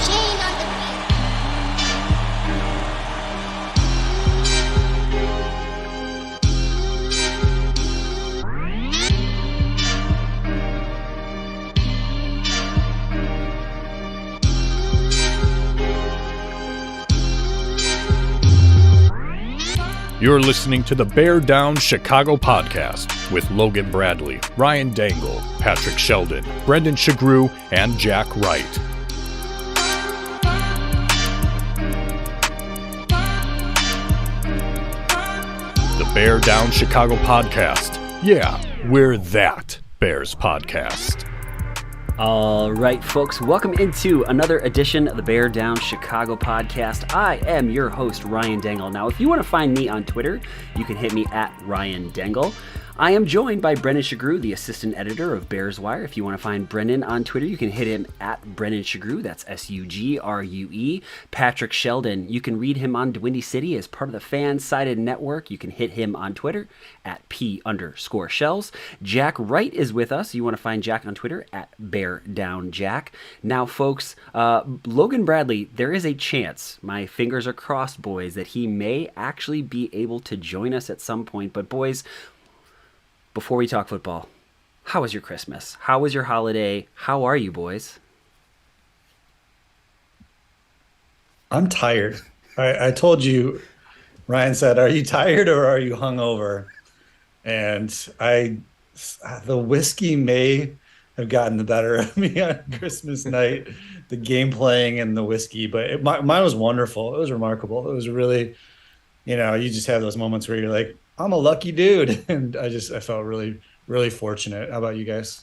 Jane on the beat. You're listening to the Bear Down Chicago podcast with Logan Bradley, Ryan Dangle, Patrick Sheldon, Brendan Shagrew, and Jack Wright. The Bear Down Chicago podcast. Yeah, we're that Bears podcast. All right, folks, welcome into another edition of the Bear Down Chicago podcast. I am your host, Ryan Dangle. Now, if you want to find me on Twitter, you can hit me at Ryan Dangle. I am joined by Brendan Shagrew, the assistant editor of Bears Wire. If you want to find Brendan on Twitter, you can hit him at Brendan Shagrew. That's Sugrue. Patrick Sheldon, you can read him on Windy City as part of the Fan-Sided Network. You can hit him on Twitter at P_Shells. Jack Wright is with us. You want to find Jack on Twitter at BearDownJack. Now, folks, Logan Bradley, there is a chance, my fingers are crossed, boys, that he may actually be able to join us at some point. But, boys, before we talk football, how was your Christmas? How was your holiday? How are you, boys? I'm tired. I told you, Ryan said, are you tired or are you hungover? And the whiskey may have gotten the better of me on Christmas night, the game playing and the whiskey, but mine was wonderful. It was remarkable. It was really, you just have those moments where you're like, I'm a lucky dude. And I felt really, really fortunate. How about you guys?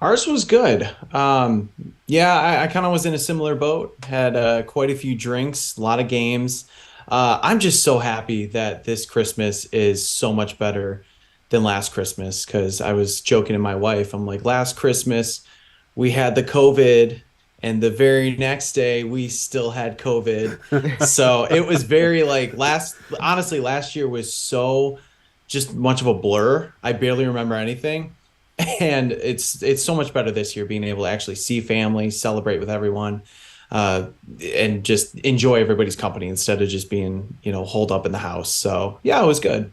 Ours was good. I kind of was in a similar boat, had quite a few drinks, a lot of games. I'm just so happy that this Christmas is so much better than last Christmas, because I was joking to my wife. I'm like, last Christmas we had the COVID, and the very next day we still had COVID. So it was very last year was so just much of a blur. I barely remember anything. And it's so much better this year, being able to actually see family, celebrate with everyone, and just enjoy everybody's company instead of just being, holed up in the house. So yeah, it was good.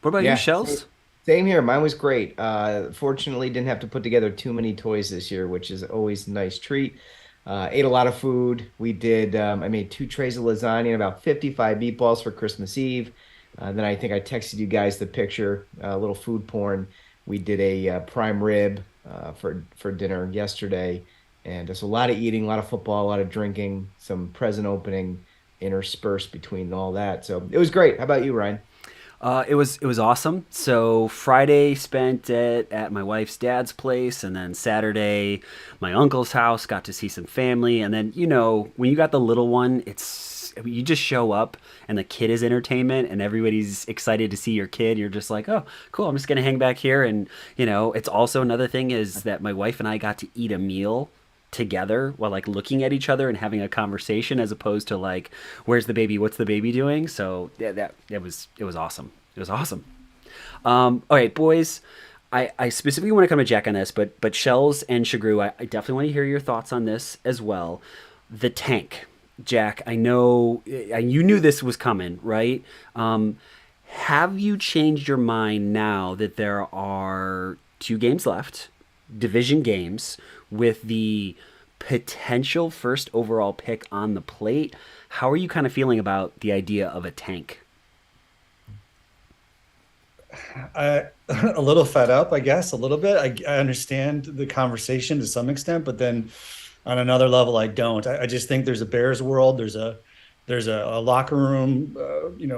What about you, Shells? Same here. Mine was great. Fortunately, didn't have to put together too many toys this year, which is always a nice treat. Ate a lot of food. We did. I made 2 trays of lasagna and about 55 meatballs for Christmas Eve. Then I think I texted you guys the picture, a little food porn. We did a prime rib for dinner yesterday, and just a lot of eating, a lot of football, a lot of drinking, some present opening interspersed between all that. So it was great. How about you, Ryan? It was awesome. So Friday spent at my wife's dad's place, and then Saturday my uncle's house, got to see some family. And then, when you got the little one, you just show up and the kid is entertainment and everybody's excited to see your kid. You're just like, oh, cool. I'm just going to hang back here. And, it's also another thing is that my wife and I got to eat a meal together while looking at each other and having a conversation, as opposed to where's the baby? What's the baby doing? So yeah, it was awesome. It was awesome. All right, boys, I specifically want to come to Jack on this, but Shells and Shagrew, I definitely want to hear your thoughts on this as well. The tank. Jack, I know you knew this was coming, right? Have you changed your mind now that there are 2 games left, division games, with the potential first overall pick on the plate? How are you kind of feeling about the idea of a tank? A little fed up, I guess, a little bit. I understand the conversation to some extent, but then on another level, I don't. I just think there's a Bears world. There's a locker room,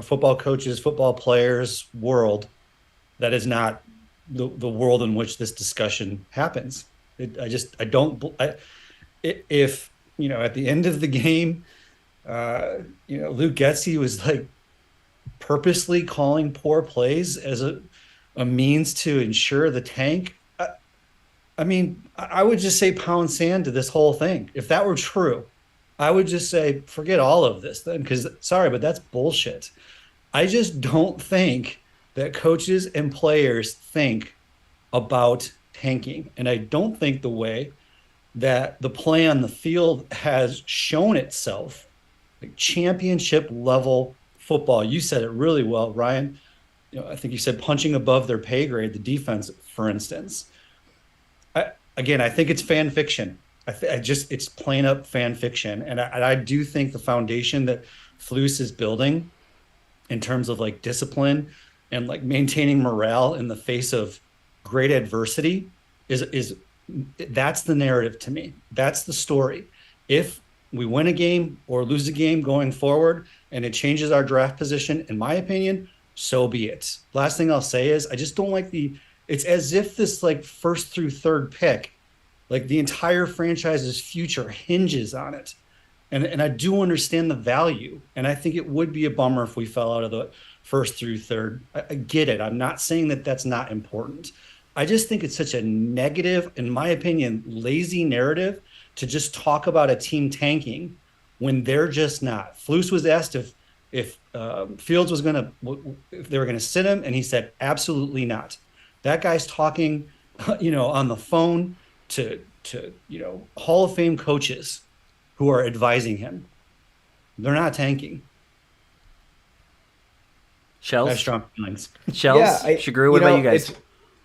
football coaches, football players world that is not the world in which this discussion happens. If at the end of the game, Luke Getsy was purposely calling poor plays as a means to ensure the tank. I would just say pound sand to this whole thing. If that were true, I would just say, forget all of this then, because sorry, but that's bullshit. I just don't think that coaches and players think about tanking. And I don't think the way that the play on the field has shown itself, like championship level football. You said it really well, Ryan. I think you said punching above their pay grade, the defense, for instance. I think it's fan fiction. It's plain up fan fiction. And I do think the foundation that Flus is building in terms of like discipline and like maintaining morale in the face of great adversity is that's the narrative to me. That's the story. If we win a game or lose a game going forward and it changes our draft position, in my opinion, so be it. Last thing I'll say is I just don't like it's as if this like first through third pick, like the entire franchise's future hinges on it. And I do understand the value. And I think it would be a bummer if we fell out of the first through third. I get it. I'm not saying that that's not important. I just think it's such a negative, in my opinion, lazy narrative to just talk about a team tanking when they're just not. Flus was asked if Fields was if they were gonna sit him, and he said absolutely not. That guy's talking, on the phone to Hall of Fame coaches who are advising him. They're not tanking. Shells? I have strong feelings. Shells? Yeah, Shagru, what about you guys?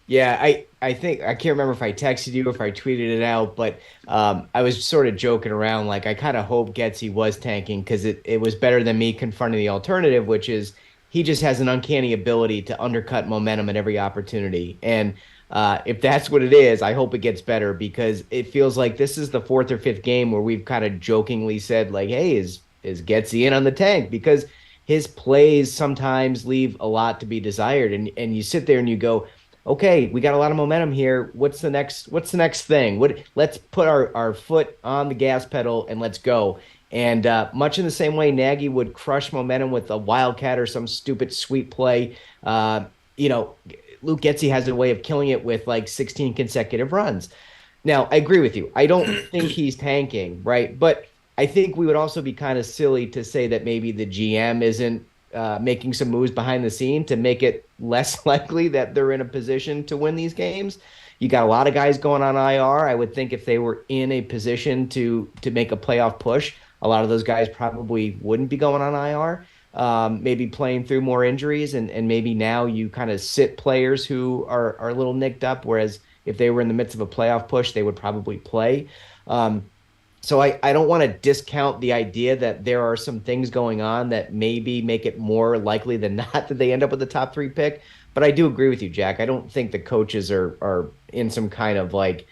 Yeah, I think I can't remember if I texted you or if I tweeted it out, but I was sort of joking around. Like, I kind of hope Getsy was tanking because it was better than me confronting the alternative, which is he just has an uncanny ability to undercut momentum at every opportunity. And if that's what it is, I hope it gets better because it feels like this is the fourth or fifth game where we've kind of jokingly said, like, hey, is Getsy in on the tank? Because his plays sometimes leave a lot to be desired. And you sit there and you go, okay, we got a lot of momentum here. What's the next thing? Let's put our foot on the gas pedal and let's go. And much in the same way Nagy would crush momentum with a wildcat or some stupid sweep play, Luke Getsy has a way of killing it with like 16 consecutive runs. Now, I agree with you. I don't think he's tanking, right? But I think we would also be kind of silly to say that maybe the GM isn't making some moves behind the scene to make it less likely that they're in a position to win these games. You got a lot of guys going on IR. I would think if they were in a position to make a playoff push, a lot of those guys probably wouldn't be going on IR, maybe playing through more injuries. And maybe now you kind of sit players who are a little nicked up, whereas if they were in the midst of a playoff push, they would probably play. So I don't want to discount the idea that there are some things going on that maybe make it more likely than not that they end up with the top 3 pick. But I do agree with you, Jack. I don't think the coaches are in some kind of like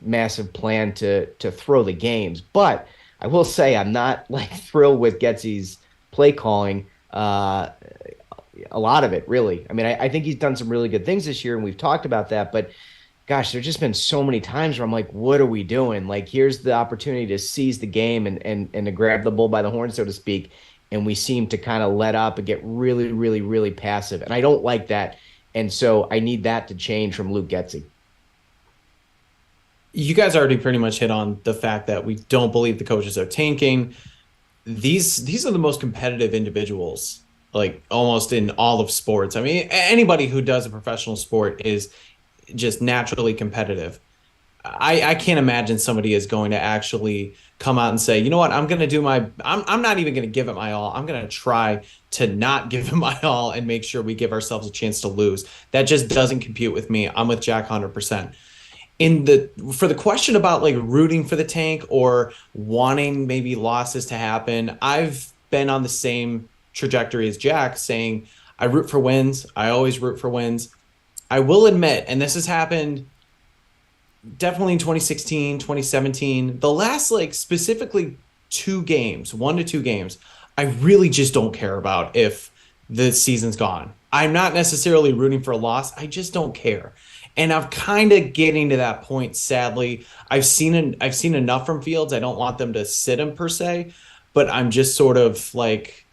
massive plan to throw the games. But I will say I'm not like thrilled with Getsy's play calling. A lot of it, really. I mean, I think he's done some really good things this year, and we've talked about that. But gosh, there's just been so many times where I'm like, what are we doing? Like, here's the opportunity to seize the game and to grab the bull by the horn, so to speak. And we seem to kind of let up and get really, really, really passive. And I don't like that. And so I need that to change from Luke Getsy. You guys already pretty much hit on the fact that we don't believe the coaches are tanking. These are the most competitive individuals, like almost in all of sports. I mean, anybody who does a professional sport is just naturally competitive. I can't imagine somebody is going to actually come out and say, you know what, I'm going to do I'm not even going to give it my all. I'm going to try to not give it my all and make sure we give ourselves a chance to lose. That just doesn't compute with me. I'm with Jack 100%. For the question about like rooting for the tank or wanting maybe losses to happen, I've been on the same trajectory as Jack, saying I root for wins. I always root for wins. I will admit, and this has happened definitely in 2016, 2017, the last like specifically 1 to 2 games, I really just don't care about if the season's gone. I'm not necessarily rooting for a loss. I just don't care. And I'm kind of getting to that point, sadly. I've seen enough from Fields. I don't want them to sit him per se, but I'm just sort of like,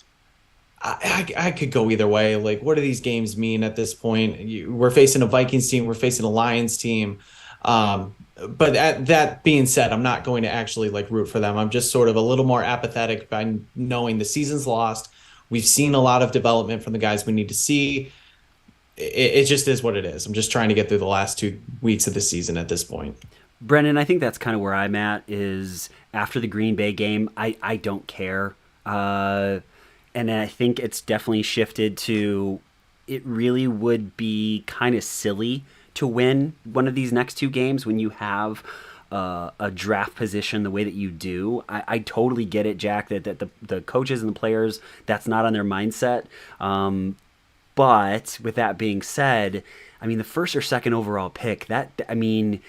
I could go either way. Like, what do these games mean at this point? We're facing a Vikings team. We're facing a Lions team. But that being said, I'm not going to actually like root for them. I'm just sort of a little more apathetic by knowing the season's lost. We've seen a lot of development from the guys we need to see. It just is what it is. I'm just trying to get through the last 2 weeks of the season at this point. Brennan, I think that's kind of where I'm at. Is after the Green Bay game, I don't care, and I think it's definitely shifted to. It really would be kind of silly to win one of these next two games when you have a draft position the way that you do. I totally get it, Jack, that the coaches and the players, that's not on their mindset. But with that being said, I mean, the first or second overall pick, you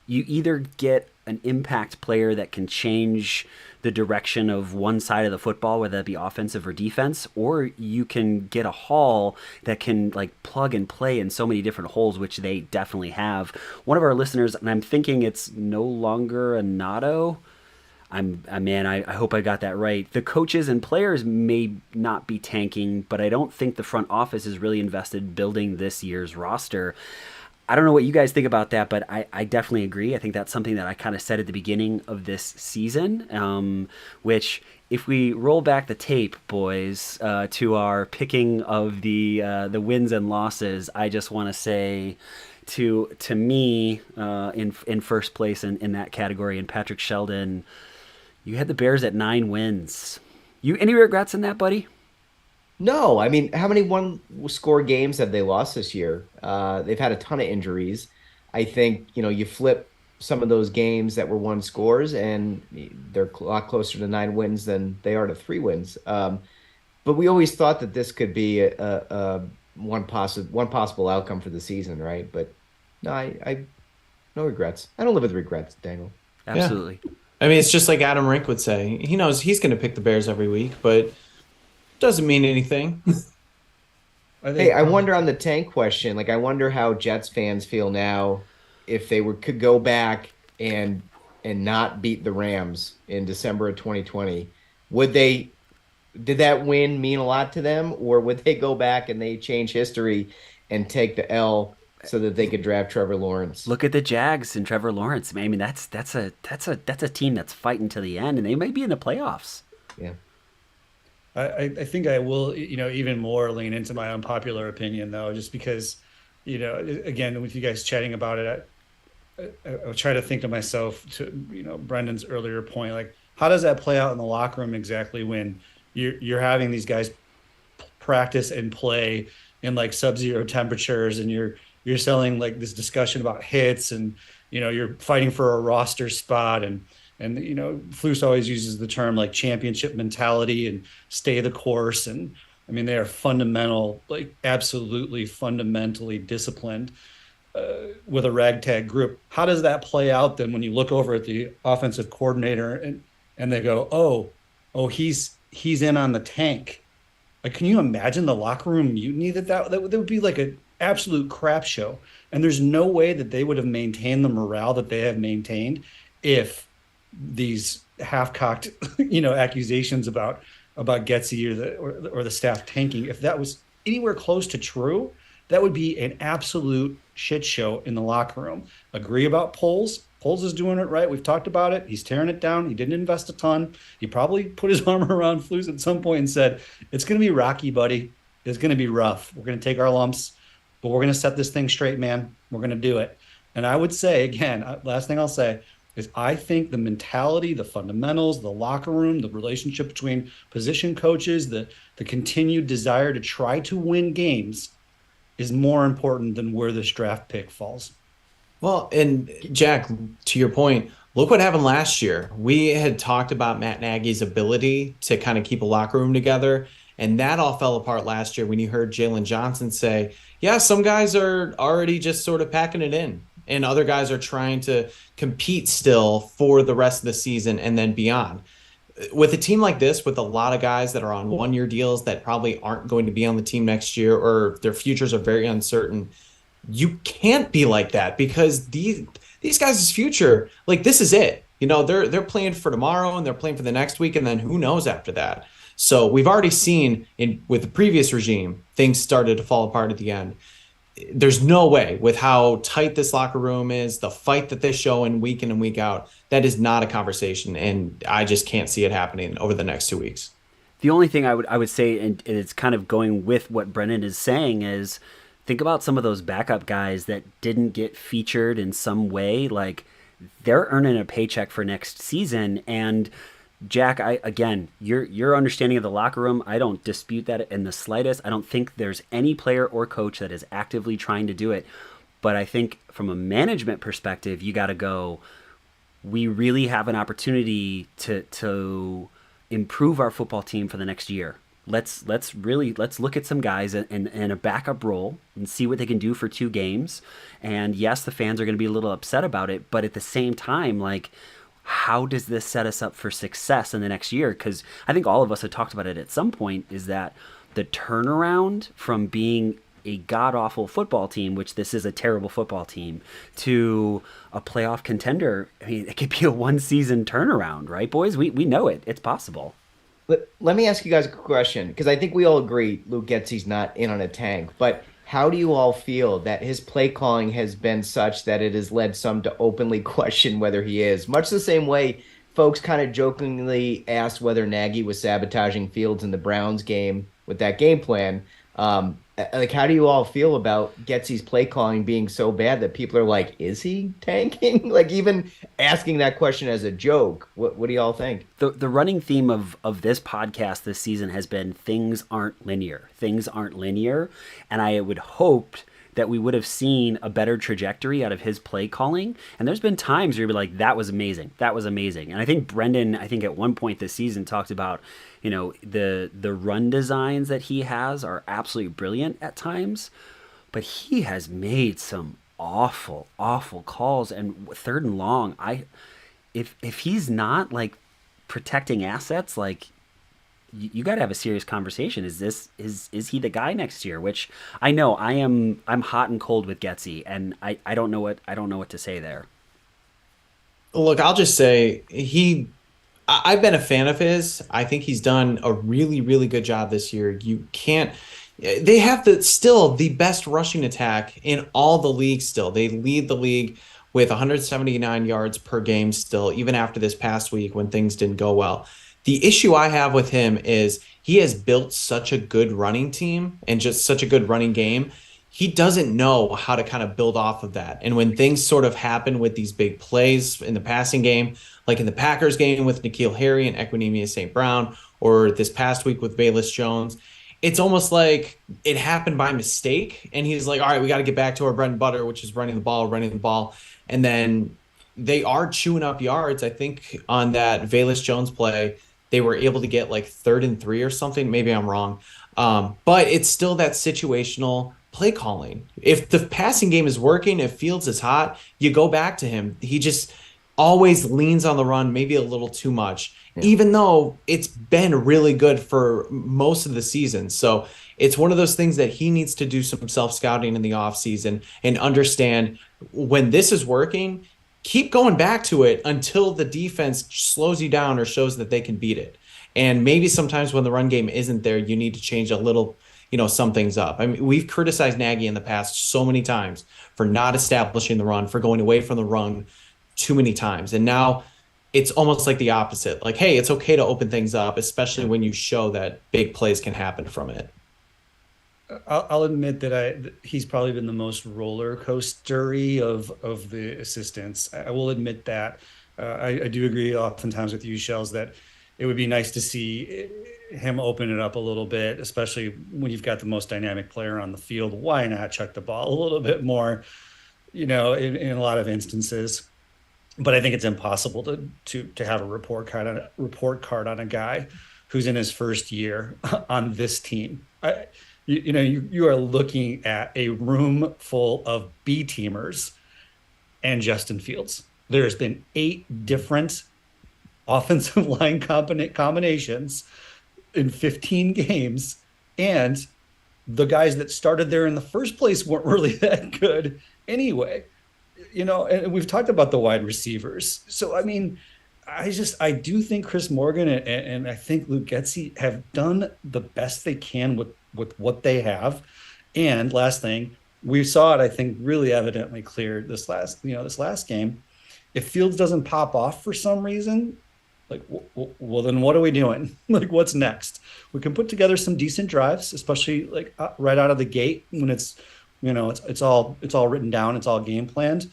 either get an impact player that can change the direction of one side of the football, whether that be offensive or defense, or you can get a haul that can like plug and play in so many different holes, which they definitely have. One of our listeners, and I'm thinking it's no longer a Nato. I hope I got that right. The coaches and players may not be tanking, but I don't think the front office is really invested building this year's roster. I don't know what you guys think about that, but I definitely agree. I think that's something that I kind of said at the beginning of this season, which if we roll back the tape, boys, to our picking of the wins and losses, I just want to say to me in first place in that category, and Patrick Sheldon, you had the Bears at 9 wins. You any regrets in that, buddy? No, I mean, how many one-score games have they lost this year? They've had a ton of injuries. I think, you flip some of those games that were one scores, and they're a lot closer to 9 wins than they are to 3 wins. But we always thought that this could be a one possible outcome for the season, right? But no, I no regrets. I don't live with regrets, Dangle. Absolutely. Yeah. I mean, it's just like Adam Rink would say. He knows he's going to pick the Bears every week, but doesn't mean anything. Hey, I wonder on the tank question, like I wonder how Jets fans feel now if they could go back and not beat the Rams in December of 2020. Did that win mean a lot to them, or would they go back and they change history and take the L so that they could draft Trevor Lawrence? Look at the Jags and Trevor Lawrence. I mean, that's a team that's fighting to the end, and they might be in the playoffs. Yeah. I think I will, even more lean into my unpopular opinion, though, just because, again, with you guys chatting about it, I try to think to myself, to, Brendan's earlier point, like, how does that play out in the locker room exactly when you're having these guys practice and play in like sub-zero temperatures, and you're selling like this discussion about hits, and, you're fighting for a roster spot, and Flus always uses the term like championship mentality and stay the course. And I mean, they are absolutely fundamentally disciplined with a ragtag group. How does that play out then when you look over at the offensive coordinator and they go, oh, he's in on the tank? Like, can you imagine the locker room mutiny that would be like an absolute crap show. And there's no way that they would have maintained the morale that they have maintained if these half-cocked, accusations about Getsy or the staff tanking, if that was anywhere close to true, that would be an absolute shit show in the locker room. Agree about Poles. Poles is doing it right. We've talked about it. He's tearing it down. He didn't invest a ton. He probably put his arm around Flus at some point and said, it's going to be rocky, buddy. It's going to be rough. We're going to take our lumps, but we're going to set this thing straight, man. We're going to do it. And I would say, again, last thing I'll say is I think the mentality, the fundamentals, the locker room, the relationship between position coaches, the continued desire to try to win games is more important than where this draft pick falls. Well, and Jack, to your point, look what happened last year. We had talked about Matt Nagy's ability to kind of keep a locker room together, and that all fell apart last year when you heard Jalen Johnson say, yeah, some guys are already just sort of packing it in, and other guys are trying to compete still for the rest of the season and then beyond. With a team like this, with a lot of guys that are on one-year deals that probably aren't going to be on the team next year, or their futures are very uncertain, you can't be like that, because these guys' future, like, this is it. They're playing for tomorrow and they're playing for the next week, and then who knows after that. So we've already seen with the previous regime, things started to fall apart at the end. There's no way, with how tight this locker room is, the fight that they show in week in and week out, that is not a conversation, and I just can't see it happening over the next 2 weeks. The only thing I would say, and it's kind of going with what Brennan is saying, is think about some of those backup guys that didn't get featured in some way. Like, they're earning a paycheck for next season. And Jack, your understanding of the locker room, I don't dispute that in the slightest. I don't think there's any player or coach that is actively trying to do it. But I think from a management perspective, you got to go, we really have an opportunity to improve our football team for the next year. Let's look at some guys in a backup role and see what they can do for 2 games. And yes, the fans are going to be a little upset about it, but at the same time, like, how does this set us up for success in the next year? Because I think all of us have talked about it at some point, is that the turnaround from being a god-awful football team, which this is a terrible football team, to a playoff contender, I mean, it could be a one-season turnaround, right, boys? We know it. It's possible. Let me ask you guys a question, because I think we all agree Luke Getsy's not in on a tank, but how do you all feel that his play calling has been such that it has led some to openly question whether he is? Much the same way folks kind of jokingly asked whether Nagy was sabotaging Fields in the Browns game with that game plan. Like, how do you all feel about Getsy's play calling being so bad that people are like, is he tanking? Like, even asking that question as a joke. What do y'all think? The running theme of this podcast this season has been things aren't linear. Things aren't linear. And I would hope that we would have seen a better trajectory out of his play calling. And there's been times where you'd be like, that was amazing. That was amazing. And I think Brendan, at one point this season talked about, the run designs that he has are absolutely brilliant at times, but he has made some awful calls. And 3rd and long, if he's not like protecting assets, like, you got to have a serious conversation. Is he the guy next year? Which I know I'm hot and cold with Getsy, and I don't know what to say there. Look, I'll just say I've been a fan of his. I think he's done a really, really good job this year. They have still the best rushing attack in all the league still. They lead the league with 179 yards per game still, even after this past week when things didn't go well. The issue I have with him is he has built such a good running team and just such a good running game. He doesn't know how to kind of build off of that. And when things sort of happen with these big plays in the passing game, like in the Packers game with N'Keal Harry and Equanimeous St. Brown, or this past week with Bayless Jones, it's almost like it happened by mistake. And he's like, all right, we got to get back to our bread and butter, which is running the ball. And then they are chewing up yards. I think on that Bayless Jones play, they were able to get like 3rd and 3 or something. Maybe I'm wrong. But it's still that situational play calling. If the passing game is working, if Fields is hot, you go back to him. He just always leans on the run, maybe a little too much, even though it's been really good for most of the season. So it's one of those things that he needs to do some self-scouting in the offseason and understand when this is working, keep going back to it until the defense slows you down or shows that they can beat it. And maybe sometimes when the run game isn't there, you need to change a little, some things up. I mean, we've criticized Nagy in the past so many times for not establishing the run, for going away from the run too many times. And now it's almost like the opposite. Like, hey, it's okay to open things up, especially when you show that big plays can happen from it. I'll admit that he's probably been the most roller coastery of the assistants. I will admit that. I do agree oftentimes with you, Shells, that it would be nice to see him open it up a little bit, especially when you've got the most dynamic player on the field. Why not chuck the ball a little bit more, in a lot of instances? But I think it's impossible to have a report card on a guy who's in his first year on this team. You are looking at a room full of B teamers and Justin Fields. There's been 8 different offensive line combinations in 15 games, and the guys that started there in the first place weren't really that good anyway. And we've talked about the wide receivers. So, I mean, I do think Chris Morgan and I think Luke Getsy have done the best they can with what they have. And last thing, we saw it, I think, really evidently clear this last game. If Fields doesn't pop off for some reason, like, well, then what are we doing? Like, what's next? We can put together some decent drives, especially like right out of the gate when it's all written down, it's all game planned.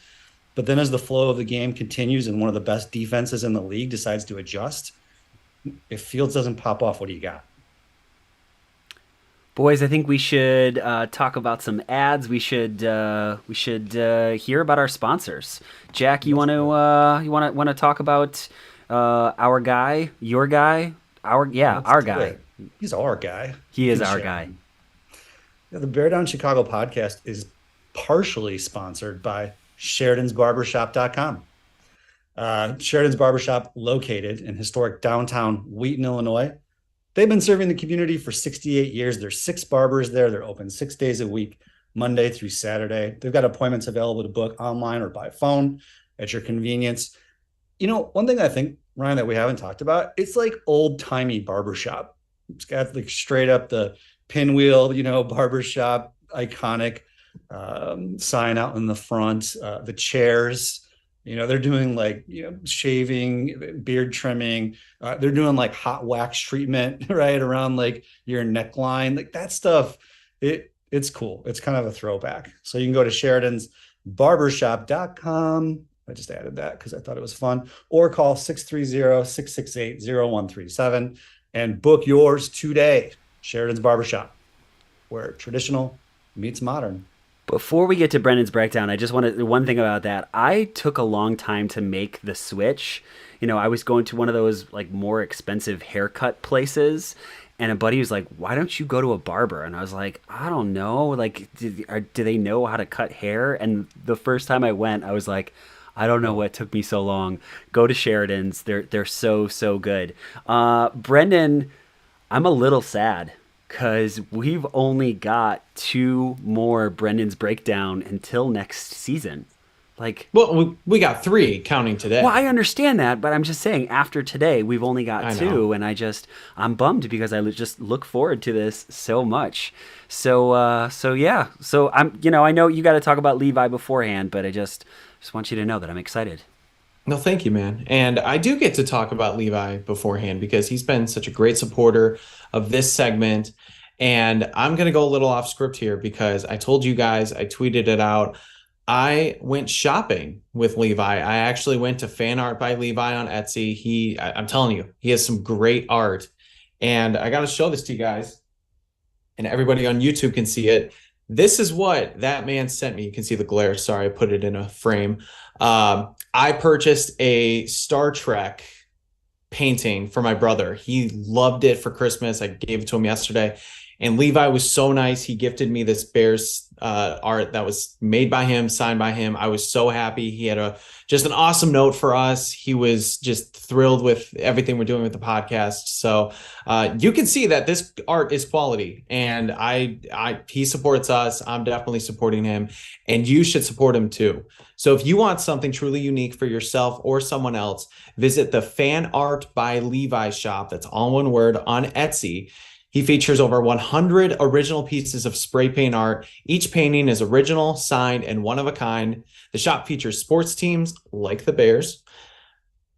But then as the flow of the game continues and one of the best defenses in the league decides to adjust, if Fields doesn't pop off, what do you got? Boys, I think we should talk about some ads. We should hear about our sponsors. Jack, you want to talk about our guy, your guy, our guy. He's our guy. He is our guy. Yeah, the Bear Down Chicago podcast is partially sponsored by Sheridan'sBarbershop.com. Sheridan's Barbershop, located in historic downtown Wheaton, Illinois. They've been serving the community for 68 years. There's 6 barbers there. They're open 6 days a week, Monday through Saturday. They've got appointments available to book online or by phone at your convenience. You know, one thing I think, Ryan, that we haven't talked about, it's like old-timey barbershop. It's got like straight up the pinwheel, barbershop, iconic sign out in the front, the chairs. They're doing shaving, beard trimming. They're doing like hot wax treatment right around like your neckline. Like that stuff, it's cool. It's kind of a throwback. So you can go to Sheridan'sBarbershop.com. I just added that because I thought it was fun. Or call 630-668-0137 and book yours today. Sheridan's Barbershop, where traditional meets modern. Before we get to Brendan's breakdown, I just wanted one thing about that. I took a long time to make the switch. I was going to one of those like more expensive haircut places, and a buddy was like, "Why don't you go to a barber?" And I was like, "I don't know. Like, do they know how to cut hair?" And the first time I went, I was like, "I don't know what took me so long." Go to Sheridan's. They're so good. Brendan, I'm a little sad, because we've only got 2 more Brendan's breakdown until next season. Well, we got 3 counting today. Well, I understand that, but I'm just saying after today we've only got 2, and I'm bummed because I just look forward to this so much. So yeah. So I'm I know you got to talk about Levi beforehand, but I just want you to know that I'm excited. No, thank you, man. And I do get to talk about Levi beforehand because he's been such a great supporter of this segment. And I'm going to go a little off script here because I told you guys, I tweeted it out. I went shopping with Levi. I actually went to Fan Art by Levi on Etsy. I'm telling you, he has some great art. And I got to show this to you guys. And everybody on YouTube can see it. This is what that man sent me. You can see the glare. Sorry, I put it in a frame. I purchased a Star Trek painting for my brother. He loved it for Christmas. I gave it to him yesterday. And Levi was so nice. He gifted me this Bears art that was made by him, signed by him. I was so happy. He had just an awesome note for us. He was just thrilled with everything we're doing with the podcast. So you can see that this art is quality, and he supports us. I'm definitely supporting him, and you should support him too. So if you want something truly unique for yourself or someone else, visit the Fan Art by Levi shop. That's all one word on Etsy. He features over 100 original pieces of spray paint art. Each painting is original, signed, and one of a kind. The shop features sports teams like the Bears,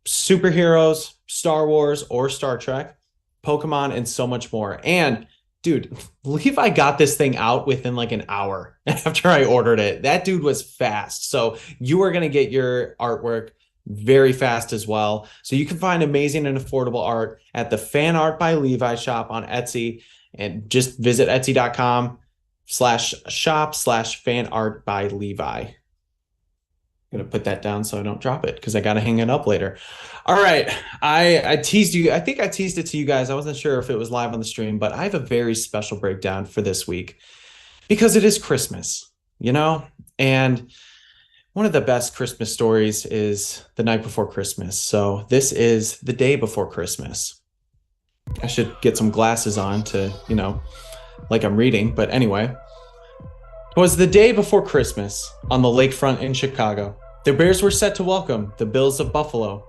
superheroes, Star Wars or Star Trek, Pokemon, and so much more. And dude, Levi got this thing out within like an hour after I ordered it. That dude was fast. So you are going to get your artwork very fast as well. So you can find amazing and affordable art at the Fan Art by Levi shop on Etsy, and just visit etsy.com/shop/fanart by Levi. I'm going to put that down so I don't drop it because I got to hang it up later. All right. I teased you. I think I teased it to you guys. I wasn't sure if it was live on the stream, but I have a very special breakdown for this week because it is Christmas, and one of the best Christmas stories is the night before Christmas. So this is the day before Christmas. I should get some glasses on to, like I'm reading. But anyway, it was the day before Christmas on the lakefront in Chicago. The Bears were set to welcome the Bills of Buffalo.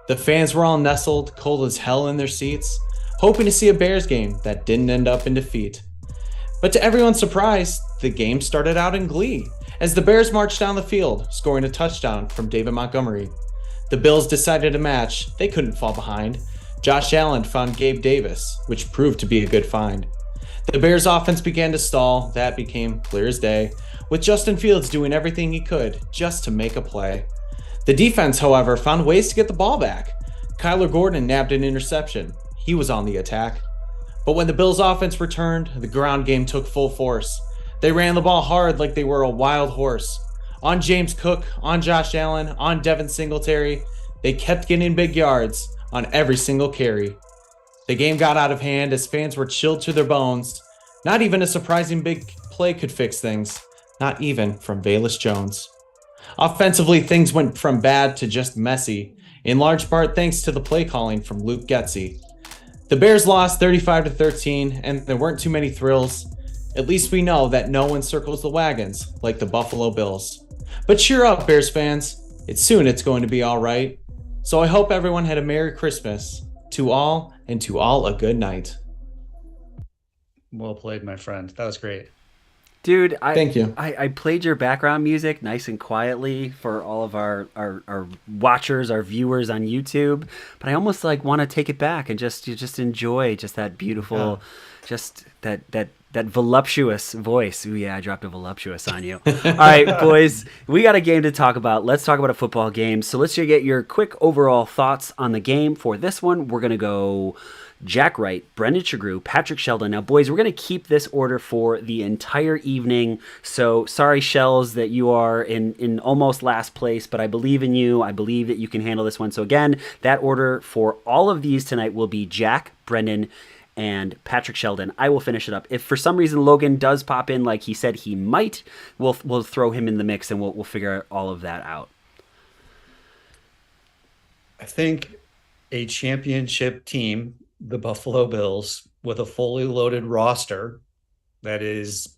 The fans were all nestled, cold as hell in their seats, hoping to see a Bears game that didn't end up in defeat. But to everyone's surprise, the game started out in glee as the Bears marched down the field, scoring a touchdown from David Montgomery. The Bills decided a match they couldn't fall behind. Josh Allen found Gabe Davis, which proved to be a good find. The Bears offense began to stall. That became clear as day, with Justin Fields doing everything he could just to make a play. The defense, however, found ways to get the ball back. Kyler Gordon nabbed an interception. He was on the attack. But when the Bills offense returned, the ground game took full force. They ran the ball hard like they were a wild horse. On James Cook, on Josh Allen, on Devin Singletary, they kept getting big yards on every single carry. The game got out of hand as fans were chilled to their bones. Not even a surprising big play could fix things. Not even from Velus Jones. Offensively, things went from bad to just messy, in large part thanks to the play calling from Luke Getsy. The Bears lost 35-13, and there weren't too many thrills. At least we know that no one circles the wagons like the Buffalo Bills. But cheer up, Bears fans. It's going to be all right. So I hope everyone had a Merry Christmas. To all, and to all a good night. Well played, my friend. That was great. Dude, Thank you. I played your background music nice and quietly for all of our watchers, our viewers on YouTube, but I almost like want to take it back and just enjoy just that beautiful, just that voluptuous voice. Ooh, yeah, I dropped a voluptuous on you. All right, boys, we got a game to talk about. Let's talk about a football game. So let's get your quick overall thoughts on the game. For this one, we're going to go Jack Wright, Brendan Shagrew, Patrick Sheldon. Now, boys, we're going to keep this order for the entire evening. So sorry, Shells, that you are in almost last place, but I believe in you. I believe that you can handle this one. So again, that order for all of these tonight will be Jack, Brendan, and Patrick Sheldon. I will finish it up. If for some reason Logan does pop in like he said he might, we'll throw him in the mix and we'll figure all of that out. I think a championship team, the Buffalo Bills, with a fully loaded roster that is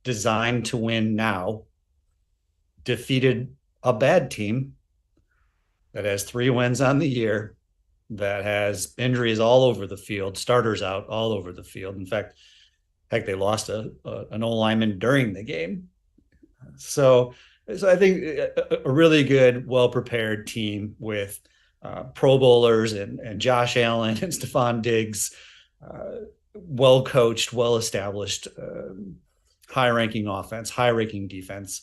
designed to win now, defeated a bad team that has 3 wins on the year, that has injuries all over the field, starters out all over the field. In fact, they lost an O-lineman during the game. So I think a really good, well-prepared team with Pro Bowlers and Josh Allen and Stephon Diggs, well-coached, well-established, high-ranking offense, high-ranking defense,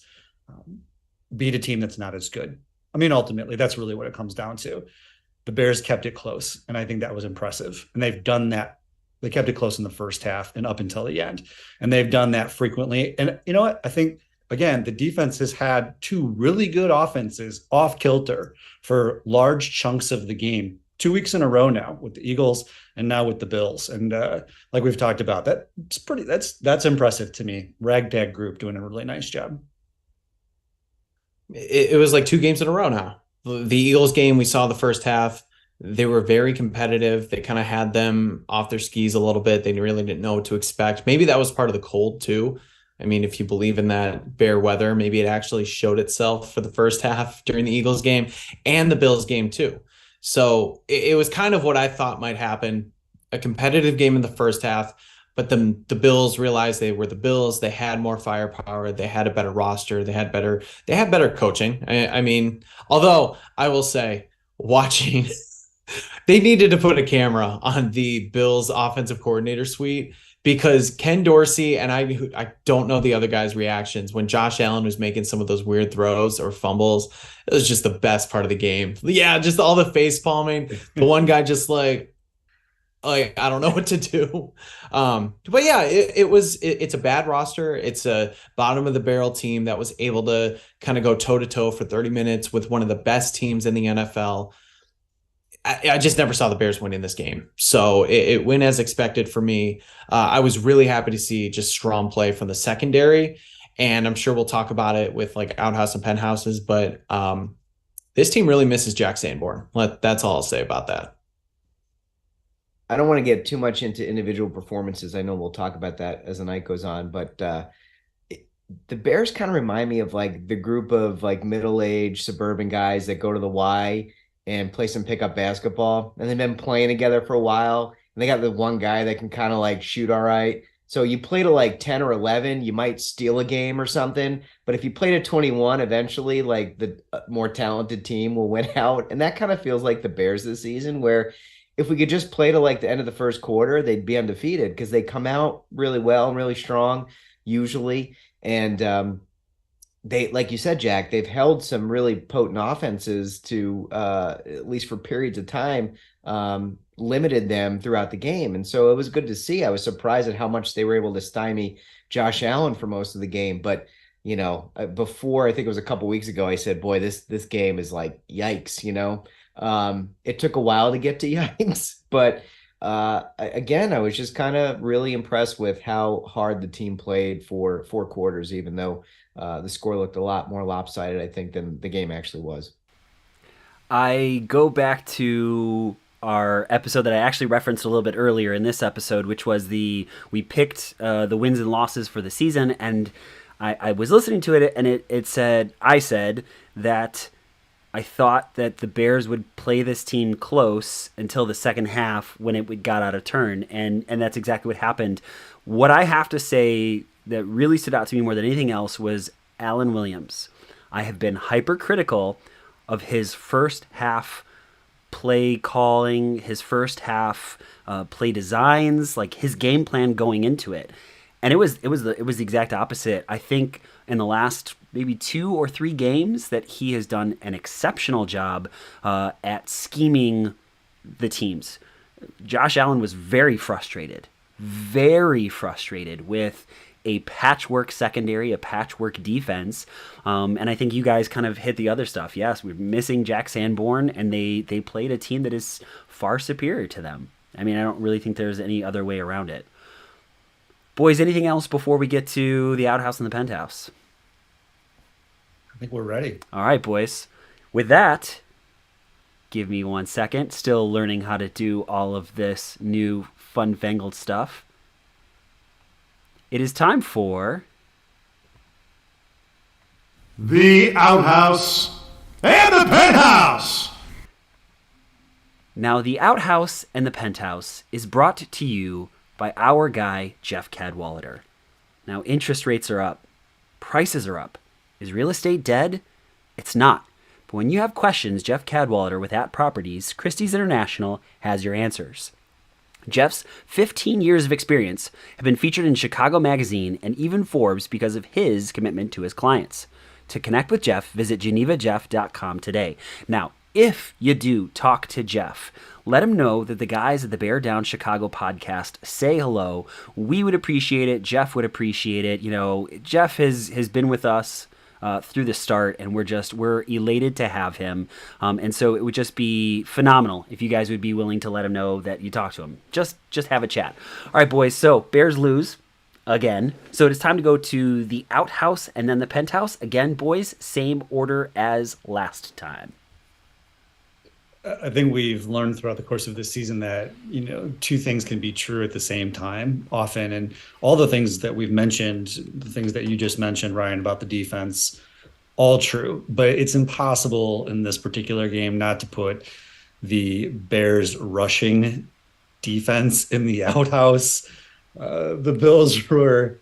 beat a team that's not as good. I mean, ultimately, that's really what it comes down to. The Bears kept it close, and I think that was impressive. And they've done that. They kept it close in the first half and up until the end. And they've done that frequently. And you know what? I think, again, the defense has had 2 really good offenses off kilter for large chunks of the game, 2 weeks in a row now with the Eagles and now with the Bills. And like we've talked about, that's impressive to me. Ragtag group doing a really nice job. It was like 2 games in a row now. The Eagles game, we saw the first half. They were very competitive. They kind of had them off their skis a little bit. They really didn't know what to expect. Maybe that was part of the cold too. I mean, if you believe in that bear weather, maybe it actually showed itself for the first half during the Eagles game and the Bills game too. So it was kind of what I thought might happen. A competitive game in the first half, but the Bills realized they were the Bills. They had more firepower. They had a better roster. They had better coaching. I mean, although I will say, watching, they needed to put a camera on the Bills offensive coordinator suite, because Ken Dorsey, and I don't know the other guys' reactions when Josh Allen was making some of those weird throws or fumbles. It was just the best part of the game. Yeah, just all the face palming. The one guy just like I don't know what to do. But yeah, it's a bad roster. It's a bottom of the barrel team that was able to kind of go toe to toe for 30 minutes with one of the best teams in the NFL. I just never saw the Bears win in this game. So it went as expected for me. I was really happy to see just strong play from the secondary. And I'm sure we'll talk about it with like Outhouse and Penthouses. But this team really misses Jack Sanborn. That's all I'll say about that. I don't want to get too much into individual performances. I know we'll talk about that as the night goes on, but the Bears kind of remind me of like the group of like middle-aged suburban guys that go to the Y and play some pickup basketball, and they've been playing together for a while, and they got the one guy that can kind of like shoot all right. So you play to like 10 or 11, you might steal a game or something, but if you play to 21, eventually like the more talented team will win out. And that kind of feels like the Bears this season, where if we could just play to like the end of the first quarter, they'd be undefeated because they come out really well and really strong usually. And they, like you said, Jack, they've held some really potent offenses to at least for periods of time, limited them throughout the game. And so it was good to see. I was surprised at how much they were able to stymie Josh Allen for most of the game. But before, I think it was a couple weeks ago, I said, boy, this game is like yikes. It took a while to get to yikes, but again, I was just kind of really impressed with how hard the team played for 4 quarters, even though the score looked a lot more lopsided, I think, than the game actually was. I go back to our episode that I actually referenced a little bit earlier in this episode, which was we picked the wins and losses for the season, and I was listening to it, and I said that I thought that the Bears would play this team close until the second half when it got out of turn, and that's exactly what happened. What I have to say that really stood out to me more than anything else was Alan Williams. I have been hypercritical of his first half play calling, his first half play designs, like his game plan going into it. And it was the exact opposite. I think in the last maybe 2 or 3 games that he has done an exceptional job at scheming the teams. Josh Allen was very frustrated with a patchwork secondary, a patchwork defense. And I think you guys kind of hit the other stuff. Yes, we're missing Jack Sanborn, and they played a team that is far superior to them. I mean, I don't really think there's any other way around it. Boys, anything else before we get to the outhouse and the penthouse? I think we're ready. All right, boys. With that, give me 1 second. Still learning how to do all of this new fun-fangled stuff. It is time for the outhouse and the penthouse. Now, the outhouse and the penthouse is brought to you by our guy, Jeff Cadwallader. Now, interest rates are up. Prices are up. Is real estate dead? It's not. But when you have questions, Jeff Cadwallader with At Properties, Christie's International has your answers. Jeff's 15 years of experience have been featured in Chicago Magazine and even Forbes because of his commitment to his clients. To connect with Jeff, visit genevajeff.com today. Now, if you do talk to Jeff, let him know that the guys at the Bear Down Chicago podcast say hello. We would appreciate it. Jeff would appreciate it. Jeff has been with us through the start, and we're elated to have him. And so it would just be phenomenal if you guys would be willing to let him know that you talked to him. Just have a chat. All right, boys. So Bears lose again. So it is time to go to the outhouse and then the penthouse. Again, boys, same order as last time. I think we've learned throughout the course of this season that, 2 things can be true at the same time often. And all the things that we've mentioned, the things that you just mentioned, Ryan, about the defense, all true. But it's impossible in this particular game not to put the Bears rushing defense in the outhouse. The Bills were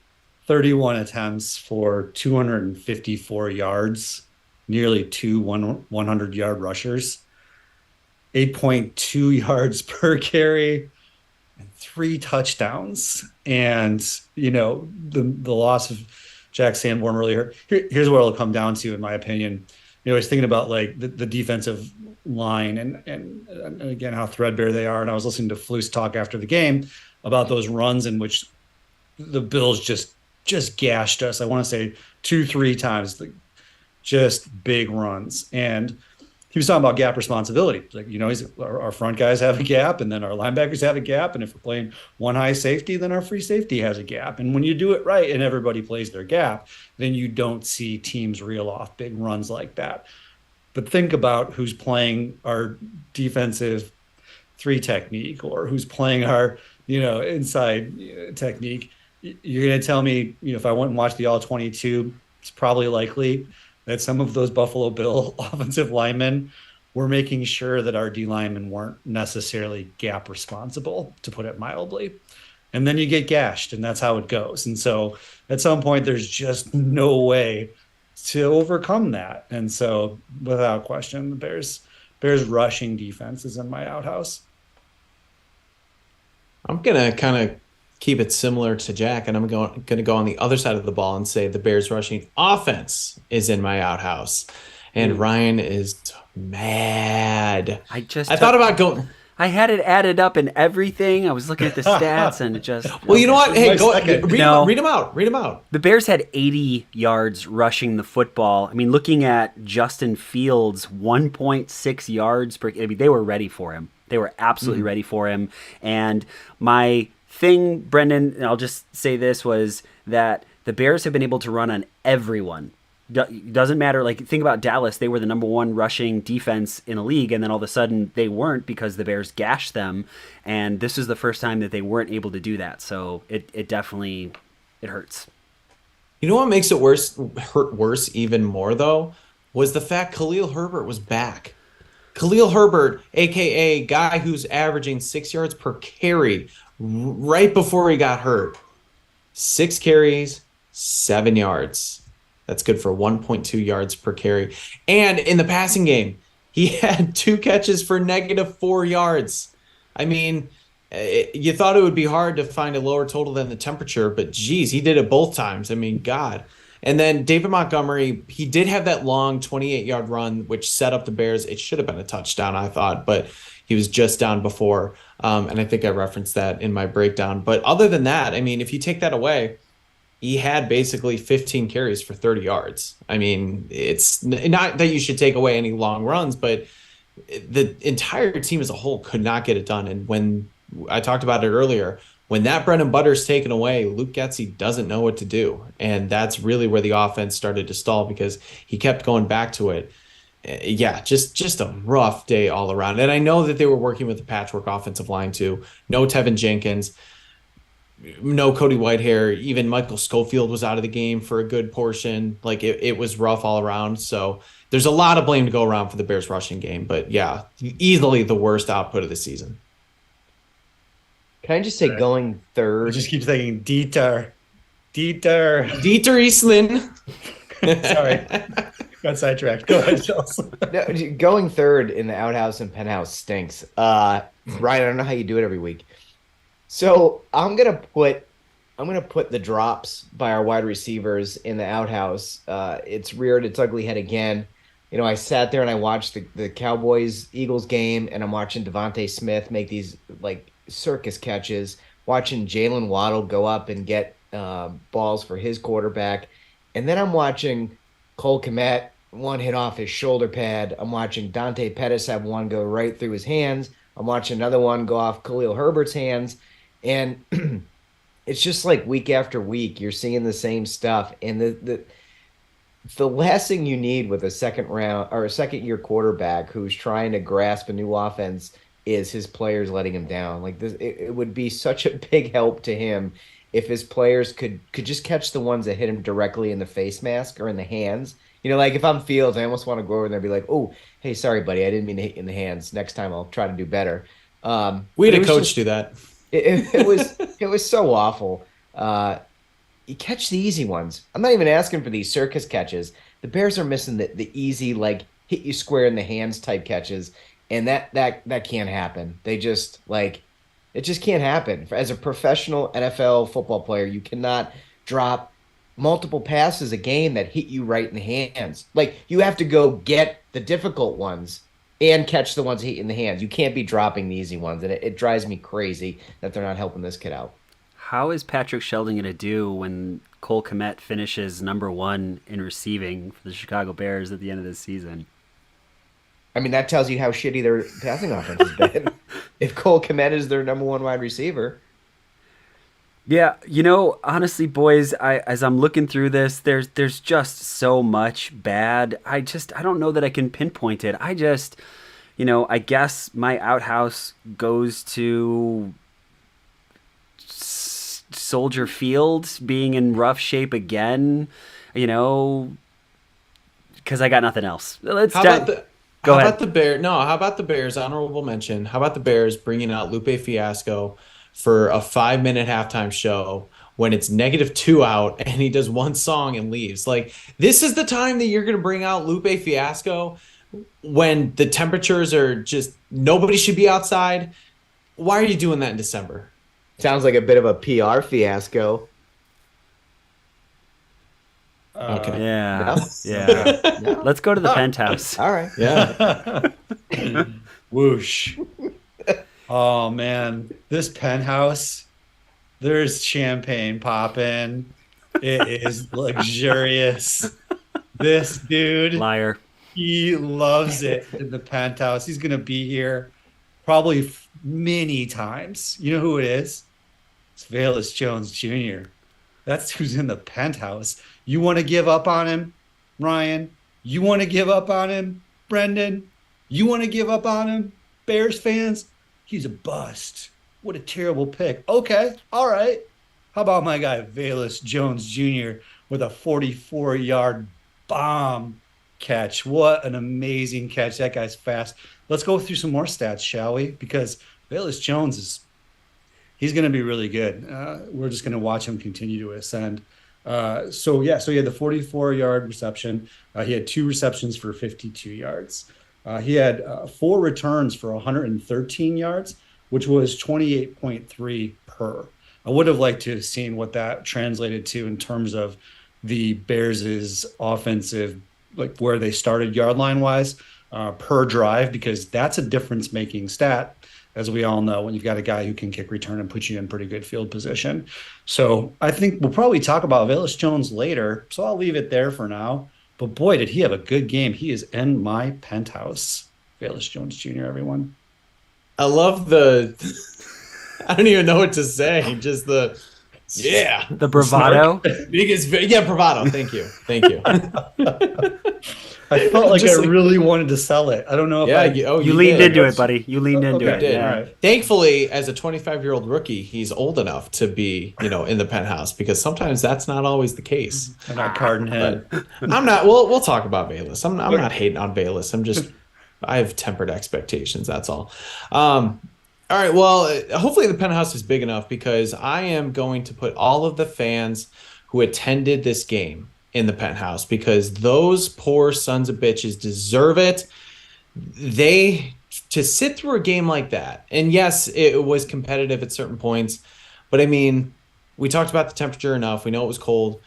31 attempts for 254 yards, nearly 2 100-yard rushers. 8.2 yards per carry and 3 touchdowns. And, the loss of Jack Sanborn really hurt. Here's what it'll come down to, in my opinion. I was thinking about like the defensive line and again, how threadbare they are. And I was listening to Flus talk after the game about those runs in which the Bills just gashed us. I want to say 2-3 times, just big runs. And he was talking about gap responsibility. Like, our front guys have a gap, and then our linebackers have a gap. And if we're playing one high safety, then our free safety has a gap. And when you do it right and everybody plays their gap, then you don't see teams reel off big runs like that. But think about who's playing our defensive 3 technique or who's playing our, inside technique. You're going to tell me, if I went and watched the All-22, it's probably likely that some of those Buffalo Bill offensive linemen were making sure that our D linemen weren't necessarily gap responsible, to put it mildly. And then you get gashed, and that's how it goes. And so at some point, there's just no way to overcome that. And so without question, the Bears rushing defense is in my outhouse. I'm gonna kind of keep it similar to Jack, and I'm gonna go on the other side of the ball and say the Bears rushing offense is in my outhouse, and Ryan is mad. I thought about going. I had it added up and everything. I was looking at the stats and it just. Well, you know what? Hey, go No. read them out. Read them out. The Bears had 80 yards rushing the football. I mean, looking at Justin Fields, 1.6 yards per. I mean, they were ready for him. They were absolutely ready for him. And my thing, Brendan, and I'll just say this, was that the Bears have been able to run on everyone. Doesn't matter. Like, think about Dallas. They were the number one rushing defense in the league, and then all of a sudden they weren't because the Bears gashed them. And this is the first time that they weren't able to do that. So it definitely hurts. You know what makes it hurt worse even more, though, was the fact Khalil Herbert was back. Khalil Herbert, a.k.a. guy who's averaging 6 yards per carry right before he got hurt. 6 carries, 7 yards. That's good for 1.2 yards per carry. And in the passing game, he had 2 catches for -4 yards. I mean, you thought it would be hard to find a lower total than the temperature, but geez, he did it both times. I mean, God. And then David Montgomery, he did have that long 28-yard run, which set up the Bears. It should have been a touchdown, I thought, but he was just down before. And I think I referenced that in my breakdown. But other than that, I mean, if you take that away, he had basically 15 carries for 30 yards. I mean, it's not that you should take away any long runs, but the entire team as a whole could not get it done. And when I talked about it earlier, when that bread and butter is taken away, Luke Getsy doesn't know what to do. And that's really where the offense started to stall because he kept going back to it. Yeah, just a rough day all around. And I know that they were working with a patchwork offensive line too. No Tevin Jenkins. No Cody Whitehair, even Michael Schofield was out of the game for a good portion. Like it was rough all around. So there's a lot of blame to go around for the Bears rushing game. But yeah, easily the worst output of the season. Can I just say going third? I just keep saying Dieter Eastlin. Sorry. Got sidetracked. Go ahead, Chelsea. No, going third in the outhouse and penthouse stinks. Ryan, I don't know how you do it every week. So I'm gonna put the drops by our wide receivers in the outhouse. It's reared its ugly head again. You know, I sat there and I watched the Cowboys-Eagles game, and I'm watching Devontae Smith make these like circus catches, watching Jalen Waddle go up and get balls for his quarterback, and then I'm watching Cole Kmet one hit off his shoulder pad. I'm watching Dante Pettis have one go right through his hands. I'm watching another one go off Khalil Herbert's hands. And it's just like week after week, you're seeing the same stuff. And the last thing you need with a second year quarterback who's trying to grasp a new offense is his players letting him down. Like this, it would be such a big help to him if his players could just catch the ones that hit him directly in the face mask or in the hands. You know, like if I'm Fields, I almost want to go over there and be like, "Oh, hey, sorry, buddy, I didn't mean to hit you in the hands. Next time, I'll try to do better." We had a coach do that. It was so awful. You catch the easy ones. I'm not even asking for these circus catches. The Bears are missing the easy, like hit you square in the hands type catches, and that can't happen. They just it just can't happen. As a professional NFL football player, you cannot drop multiple passes a game that hit you right in the hands. Like you have to go get the difficult ones and catch the ones that hit you in the hands. You can't be dropping the easy ones, and it drives me crazy that they're not helping this kid out. How is Patrick Sheldon going to do when Cole Kmet finishes number 1 in receiving for the Chicago Bears at the end of this season? I mean, that tells you how shitty their passing offense has been. If Cole Kmet is their number 1 wide receiver. Yeah, you know, honestly, boys, as I'm looking through this, there's just so much bad. I don't know that I can pinpoint it. I guess my outhouse goes to Soldier Field being in rough shape again, you know, because I got nothing else. Go ahead. How about the Bears? Honorable mention. How about the Bears bringing out Lupe Fiasco for a 5-minute halftime show when it's -2 out and he does one song and leaves? Like, this is the time that you're going to bring out Lupe Fiasco when the temperatures are just, nobody should be outside. Why are you doing that in December? Sounds like a bit of a PR fiasco. Okay. Yeah. No? Yeah. No? Let's go to the penthouse. All right. Yeah. Whoosh. Oh man, this penthouse, there's champagne popping. It is luxurious. This dude, Liar. he loves it in the penthouse. He's gonna be here probably many times. You know who it is? It's Velus Jones Jr. That's who's in the penthouse. You want to give up on him, Ryan? You want to give up on him, Brendan? You want to give up on him, Bears fans? He's a bust. What a terrible pick. Okay, all right. How about my guy, Velus Jones Jr., with a 44-yard bomb catch? What an amazing catch. That guy's fast. Let's go through some more stats, shall we? Because Velus Jones he's going to be really good. We're just going to watch him continue to ascend. So he had the 44-yard reception. He had 2 receptions for 52 yards. He had 4 returns for 113 yards, which was 28.3 per. I would have liked to have seen what that translated to in terms of the Bears' offensive, like where they started yard line wise per drive, because that's a difference-making stat, as we all know, when you've got a guy who can kick return and put you in pretty good field position. So I think we'll probably talk about Velus Jones later, so I'll leave it there for now. But boy, did he have a good game. He is in my penthouse. Velus Jones Jr., everyone. I love I don't even know what to say. Just the bravado. Bravado. Thank you. I felt like Just I really wanted to sell it. I don't know if You leaned did. into it, buddy. You leaned into Okay. it. Did. Yeah. All right. Thankfully, as a 25-year-old rookie, he's old enough to be, in the penthouse, because sometimes that's not always the case. I'm not card in hand. I'm not. We'll talk about Velus. I'm not hating on Velus. I have tempered expectations. That's all. All right. Well, hopefully the penthouse is big enough, because I am going to put all of the fans who attended this game in the penthouse, because those poor sons of bitches deserve it. To sit through a game like that, and yes, it was competitive at certain points, but I mean, we talked about the temperature enough. We know it was cold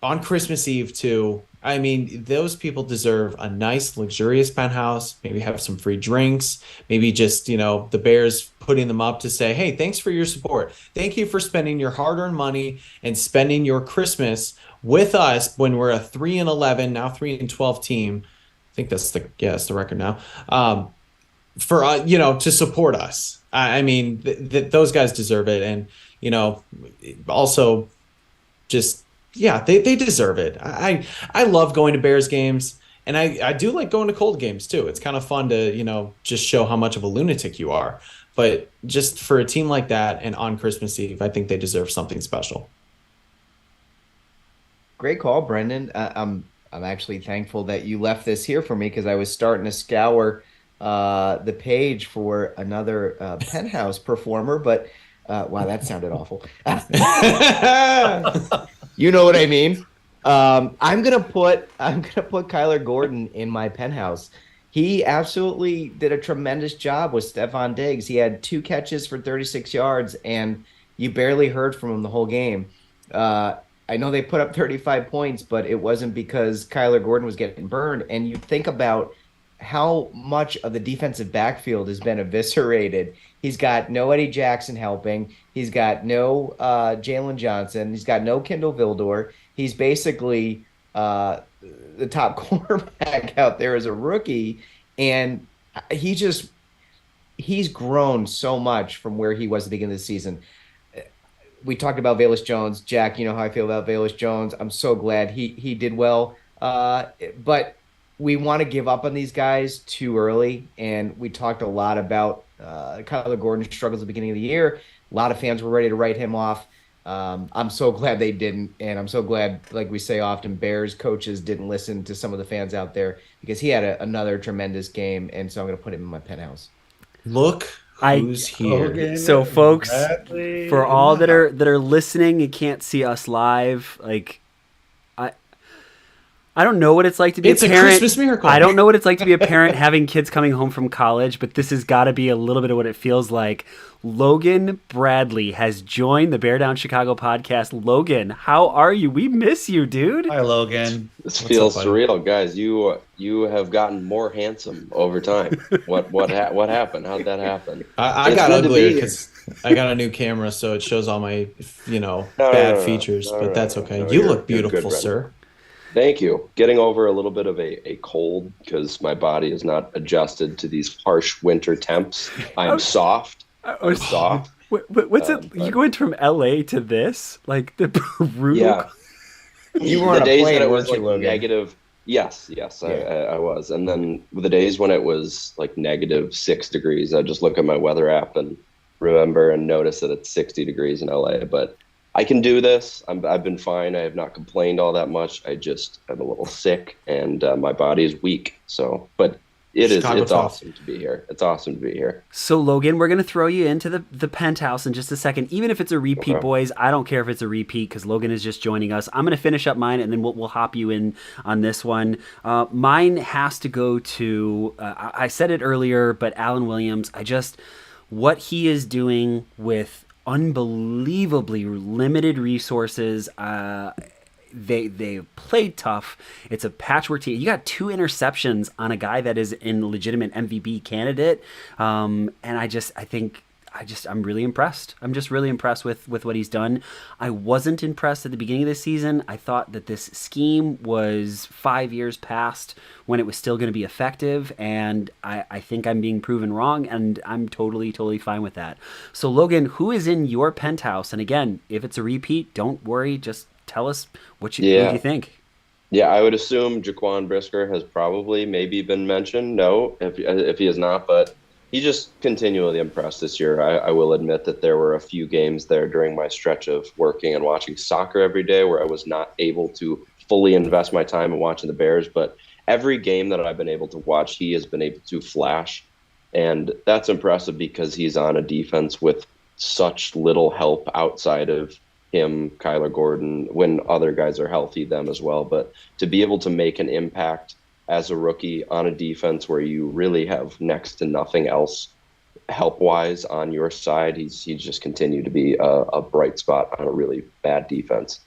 on Christmas Eve too. I mean, those people deserve a nice, luxurious penthouse, maybe have some free drinks, maybe just, the Bears putting them up to say, hey, thanks for your support. Thank you for spending your hard-earned money and spending your Christmas with us when we're a 3-11, now 3-12 team. I think that's the record now. For to support us. I mean, those guys deserve it, and also just. Yeah, they deserve it. I love going to Bears games, and I do like going to cold games too. It's kind of fun to, just show how much of a lunatic you are. But just for a team like that and on Christmas Eve, I think they deserve something special. Great call, Brendan. I'm actually thankful that you left this here for me, because I was starting to scour the page for another penthouse performer, but wow, that sounded awful. You know what I mean? I'm gonna put Kyler Gordon in my penthouse. He absolutely did a tremendous job with Stephon Diggs. He had 2 catches for 36 yards, and you barely heard from him the whole game. I know they put up 35 points, but it wasn't because Kyler Gordon was getting burned. And you think about how much of the defensive backfield has been eviscerated. He's got no Eddie Jackson helping. He's got no Jalen Johnson. He's got no Kendall Vildor. He's basically the top quarterback out there as a rookie. And he's grown so much from where he was at the beginning of the season. We talked about Velus Jones. Jack, you know how I feel about Velus Jones. I'm so glad he did well. But we want to give up on these guys too early, and we talked a lot about Kyler Gordon's struggles at the beginning of the year. A lot of fans were ready to write him off. I'm so glad they didn't, and I'm so glad, like we say often, Bears coaches didn't listen to some of the fans out there, because he had another tremendous game, and so I'm going to put him in my penthouse. Look who's here. So, folks, for all that are listening and can't see us live, like I don't know what it's like to be It's a a parent. Christmas miracle. I don't know what it's like to be a parent having kids coming home from college, but this has got to be a little bit of what it feels like. Logan Bradley has joined the Bear Down Chicago podcast. Logan, how are you? We miss you, dude. Hi, Logan. This What's feels up, buddy? surreal, guys. You have gotten more handsome over time. What happened? How'd that happen? I It's got good to uglier be because I got a new camera, so it shows all my, No, bad no, no, features. no, but no, that's no, okay. no, You you're look good, beautiful, Brendan. sir. Thank you. Getting over a little bit of a cold because my body is not adjusted to these harsh winter temps. I'm soft. I'm soft. What's it? You went from LA to this? Like the brutal. Yeah. You were The on a days plane, that it weren't was you, like Logan? negative. Yes, I was. And then the days when it was like -6 degrees, I just look at my weather app and remember and notice that it's 60 degrees in LA. But I can do this. I've been fine. I have not complained all that much. I just am a little sick and my body is weak. So, but it's Chicago tough. awesome to be here. It's awesome to be here. So Logan, we're gonna throw you into the penthouse in just a second. Even if it's a repeat, Okay. boys, I don't care if it's a repeat because Logan is just joining us. I'm gonna finish up mine and then we'll hop you in on this one. Mine has to go to. I said it earlier, but Alan Williams. What he is doing with unbelievably limited resources. They played tough. It's a patchwork team. You got 2 interceptions on a guy that is in legitimate MVP candidate, and I'm really impressed. I'm just really impressed with what he's done. I wasn't impressed at the beginning of the season. I thought that this scheme was 5 years past when it was still going to be effective, and I think I'm being proven wrong, and I'm totally fine with that. So, Logan, who is in your penthouse? And again, if it's a repeat, don't worry. Just tell us what you think. Yeah, I would assume Jaquan Brisker has probably maybe been mentioned. No, if he has not, but he just continually impressed this year. I will admit that there were a few games there during my stretch of working and watching soccer every day where I was not able to fully invest my time in watching the Bears. But every game that I've been able to watch, he has been able to flash. And that's impressive because he's on a defense with such little help outside of him, Kyler Gordon, when other guys are healthy, them as well. But to be able to make an impact as a rookie on a defense where you really have next to nothing else help-wise on your side, he's just continued to be a bright spot on a really bad defense.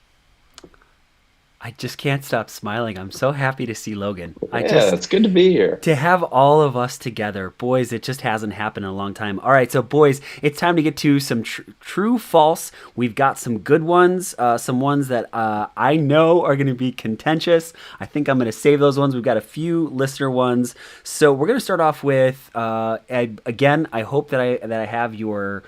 I just can't stop smiling. I'm so happy to see Logan. It's good to be here. To have all of us together. Boys, it just hasn't happened in a long time. All right, so boys, it's time to get to some true false. We've got some good ones, some ones that I know are going to be contentious. I think I'm going to save those ones. We've got a few listener ones. So we're going to start off with, again, I hope that I have your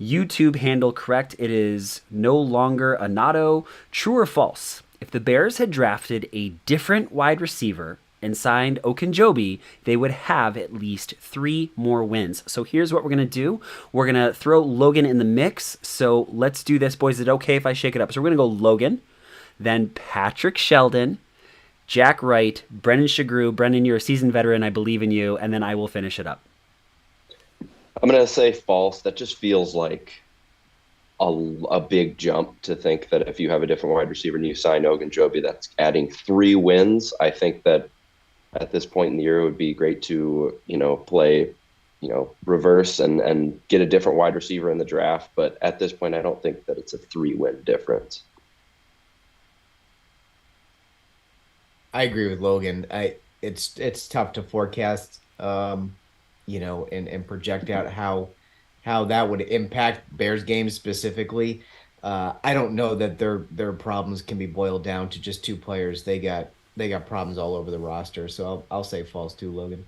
YouTube handle correct. It is no longer Anato. True or false? If the Bears had drafted a different wide receiver and signed Okunjobi, they would have at least 3 more wins. So here's what we're going to do. We're going to throw Logan in the mix. So let's do this, boys. Is it okay if I shake it up? So we're going to go Logan, then Patrick Sheldon, Jack Wright, Brendan Shagru. Brendan, you're a seasoned veteran. I believe in you. And then I will finish it up. I'm going to say false. That just feels like a big jump to think that if you have a different wide receiver and you sign Ogunjobi, that's adding 3 wins. I think that at this point in the year, it would be great to, play, reverse and get a different wide receiver in the draft. But at this point, I don't think that it's a 3-win difference. I agree with Logan. It's tough to forecast, and project out how that would impact Bears games specifically. I don't know that their problems can be boiled down to just 2 players. They got problems all over the roster. So I'll say false too, Logan.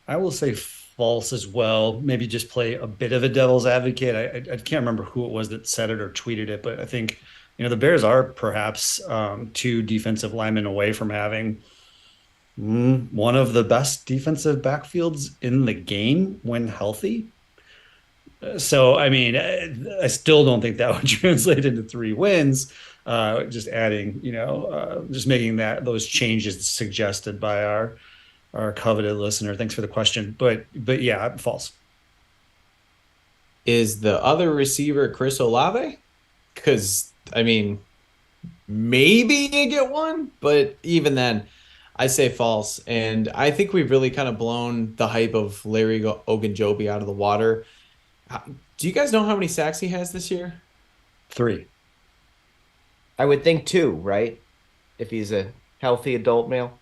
I will say false as well. Maybe just play a bit of a devil's advocate. I can't remember who it was that said it or tweeted it, but I think the Bears are perhaps 2 defensive linemen away from having one of the best defensive backfields in the game when healthy. So, I mean, I still don't think that would translate into 3 wins. Just adding, just making those changes suggested by our coveted listener. Thanks for the question. But yeah, false. Is the other receiver Chris Olave? Because, I mean, maybe you get one, but even then, I say false. And I think we've really kind of blown the hype of Larry Ogunjobi out of the water. Do you guys know how many sacks he has this year? 3. I would think 2, right? If he's a healthy adult male.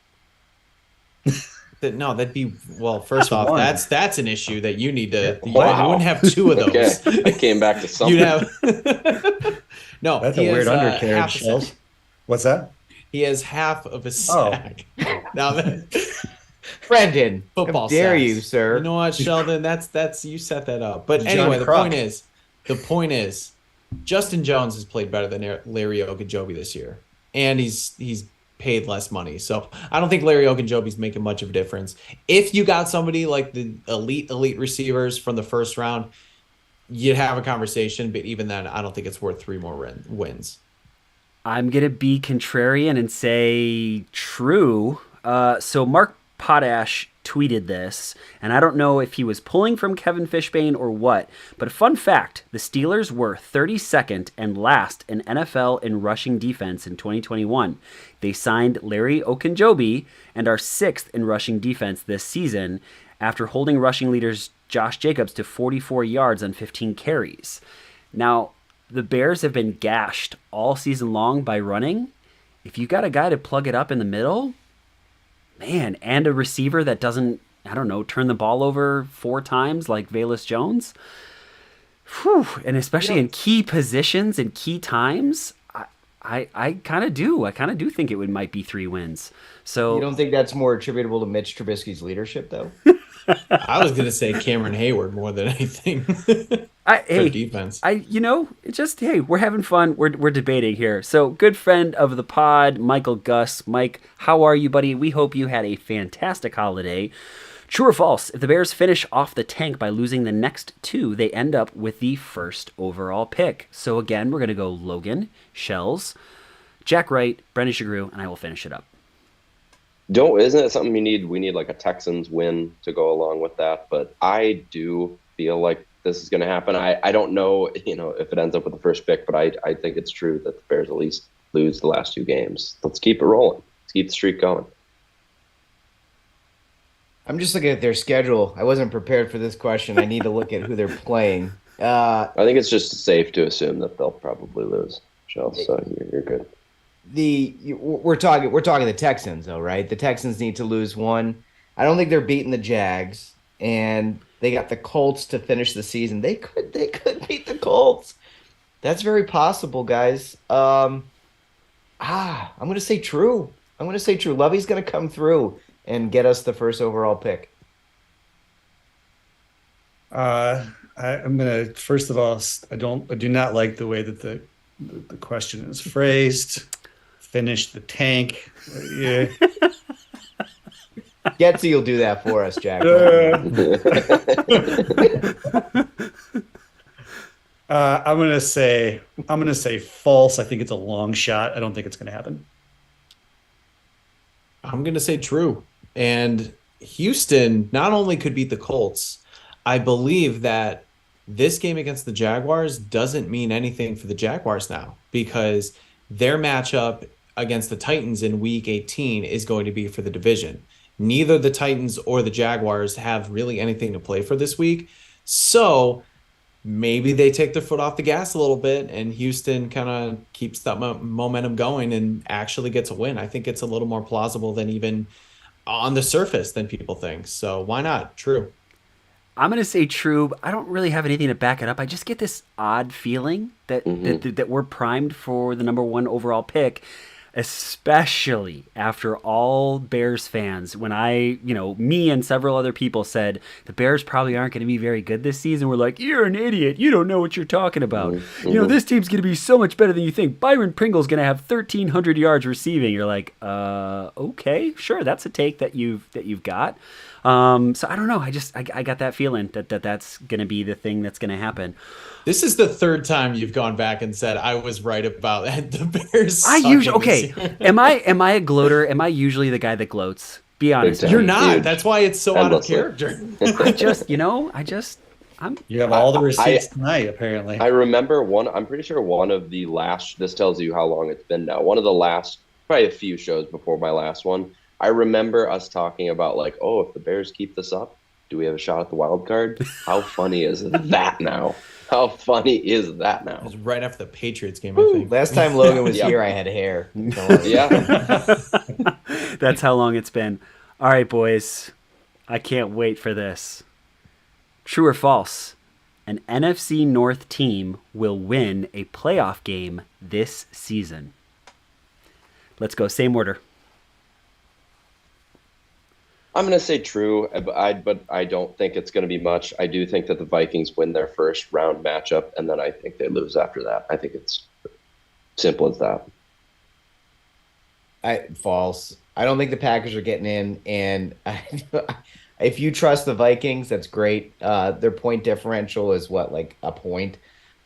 No, that'd be first off, 1. that's an issue that you need to. You Wow. wouldn't have 2 of those. Okay, I came back to something. You'd have no. That's he a weird has, undercarriage, half a Shells. sack. What's that? He has half of a sack. Now that Brendan, football how dare sacks. you, sir? You know what, Sheldon? That's you set that up. But Johnny anyway, the Croc. point is, Justin Jones has played better than Larry Ogunjobi this year, and he's paid less money. So I don't think Larry Ogunjobi's making much of a difference. If you got somebody like the elite receivers from the first round, you'd have a conversation. But even then, I don't think it's worth 3 more wins. I'm going to be contrarian and say true. So Mark Potash tweeted this, and I don't know if he was pulling from Kevin Fishbane or what, but a fun fact, the Steelers were 32nd and last in NFL in rushing defense in 2021. They signed Larry Ogunjobi and are 6th in rushing defense this season after holding rushing leaders Josh Jacobs to 44 yards on 15 carries. Now, the Bears have been gashed all season long by running. If you got a guy to plug it up in the middle, man, and a receiver that doesn't, I don't know, turn the ball over 4 times like Velus Jones, and especially in key positions and key times, I kind of do. I kind of do think it might be 3 wins. So You don't think that's more attributable to Mitch Trubisky's leadership, though? I was gonna say Cameron Hayward more than anything. For defense. We're having fun. We're debating here. So, good friend of the pod, Michael Gus. Mike, how are you, buddy? We hope you had a fantastic holiday. True or false? If the Bears finish off the tank by losing the next 2, they end up with the first overall pick. So again, we're gonna go Logan, Shells, Jack Wright, Brendan Shagrew, and I will finish it up. Isn't it something we need like a Texans win to go along with that? But I do feel like this is going to happen. I don't know, if it ends up with the first pick, but I think it's true that the Bears at least lose the last 2 games. Let's keep it rolling. Let's keep the streak going. I'm just looking at their schedule. I wasn't prepared for this question. I need to look at who they're playing. I think it's just safe to assume that they'll probably lose, Shell. So you're good. We're talking the Texans, though, right? The Texans need to lose 1. I don't think they're beating the Jags, and they got the Colts to finish the season. They could beat the Colts. That's very possible, guys. I'm going to say true. Lovey's going to come through and get us the first overall pick. I'm gonna first of all, I do not like the way that the question is phrased. Finish the tank. Yeah. Getsy will do that for us, Jack. I'm gonna say false. I think it's a long shot. I don't think it's gonna happen. I'm going to say true. And Houston not only could beat the Colts, I believe that this game against the Jaguars doesn't mean anything for the Jaguars now, because their matchup against the Titans in Week 18 is going to be for the division. Neither the Titans or the Jaguars have really anything to play for this week. So maybe they take their foot off the gas a little bit and Houston kind of keeps that momentum going and actually gets a win. I think it's a little more plausible than even on the surface than people think. So why not? True. I'm going to say true, but I don't really have anything to back it up. I just get this odd feeling that that we're primed for the number 1 overall pick, especially after all Bears fans, when me and several other people said the Bears probably aren't going to be very good this season. We're like, you're an idiot. You don't know what you're talking about. This team's going to be so much better than you think. Byron Pringle's going to have 1,300 yards receiving. You're like, okay, sure. That's a take that you've got. So I don't know. I got that feeling that's going to be the thing that's going to happen. This is the 3rd time you've gone back and said I was right about the Bears. Am I a gloater? Am I usually the guy that gloats? Be honest. You're not. That's why it's so out of character. I just You have all the receipts tonight, apparently. I remember I'm pretty sure one of the last, this tells you how long it's been now. One of the last, probably a few shows before my last one, I remember us talking about like, oh, if the Bears keep this up, do we have a shot at the wild card? How funny is that now? How funny is that now? It was right after the Patriots game, I think. Last time Logan was here, I had hair. Yeah. That's how long it's been. All right, boys. I can't wait for this. True or false? An NFC North team will win a playoff game this season. Let's go. Same order. I'm going to say true, but I don't think it's going to be much. I do think that the Vikings win their first round matchup, and then I think they lose after that. I think it's simple as that. False. I don't think the Packers are getting in, and if you trust the Vikings, that's great. Their point differential is what, like a point?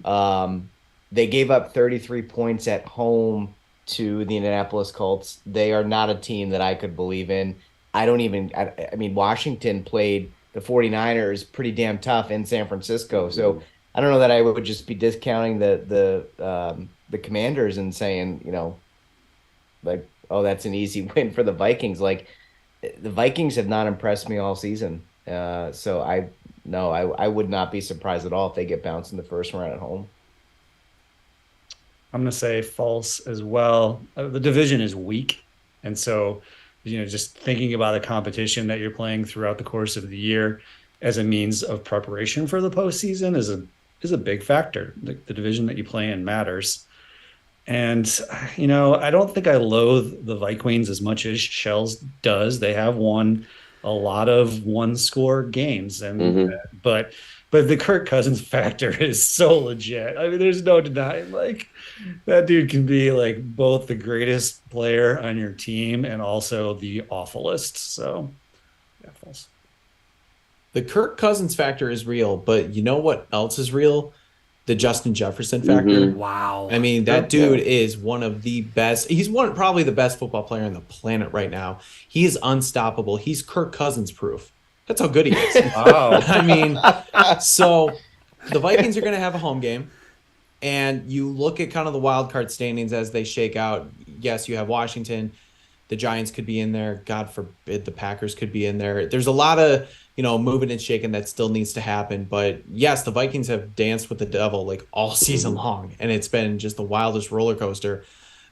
They gave up 33 points at home to the Indianapolis Colts. They are not a team that I could believe in. I mean, Washington played the 49ers pretty damn tough in San Francisco. So I don't know that I would just be discounting the Commanders and saying, like, oh, that's an easy win for the Vikings. Like, the Vikings have not impressed me all season. So I would not be surprised at all if they get bounced in the first round at home. I'm going to say false as well. The division is weak. And so, just thinking about the competition that you're playing throughout the course of the year as a means of preparation for the postseason is a big factor. The division that you play in matters. And, I don't think I loathe the Vikings as much as Shells does. They have won a lot of one-score games, but the Kirk Cousins factor is so legit. I mean, there's no denying. Like, that dude can be like both the greatest player on your team and also the awfulest. So, yeah, false. The Kirk Cousins factor is real, but you know what else is real? The Justin Jefferson factor. Wow. I mean, that dude is one of the best. He's probably the best football player on the planet right now. He is unstoppable. He's Kirk Cousins proof. That's how good he is. Wow. I mean, so the Vikings are going to have a home game, and you look at kind of the wild card standings as they shake out. Yes, you have Washington. The Giants could be in there. God forbid the Packers could be in there. There's a lot of moving and shaking that still needs to happen. But yes, the Vikings have danced with the devil like all season long, and it's been just the wildest roller coaster.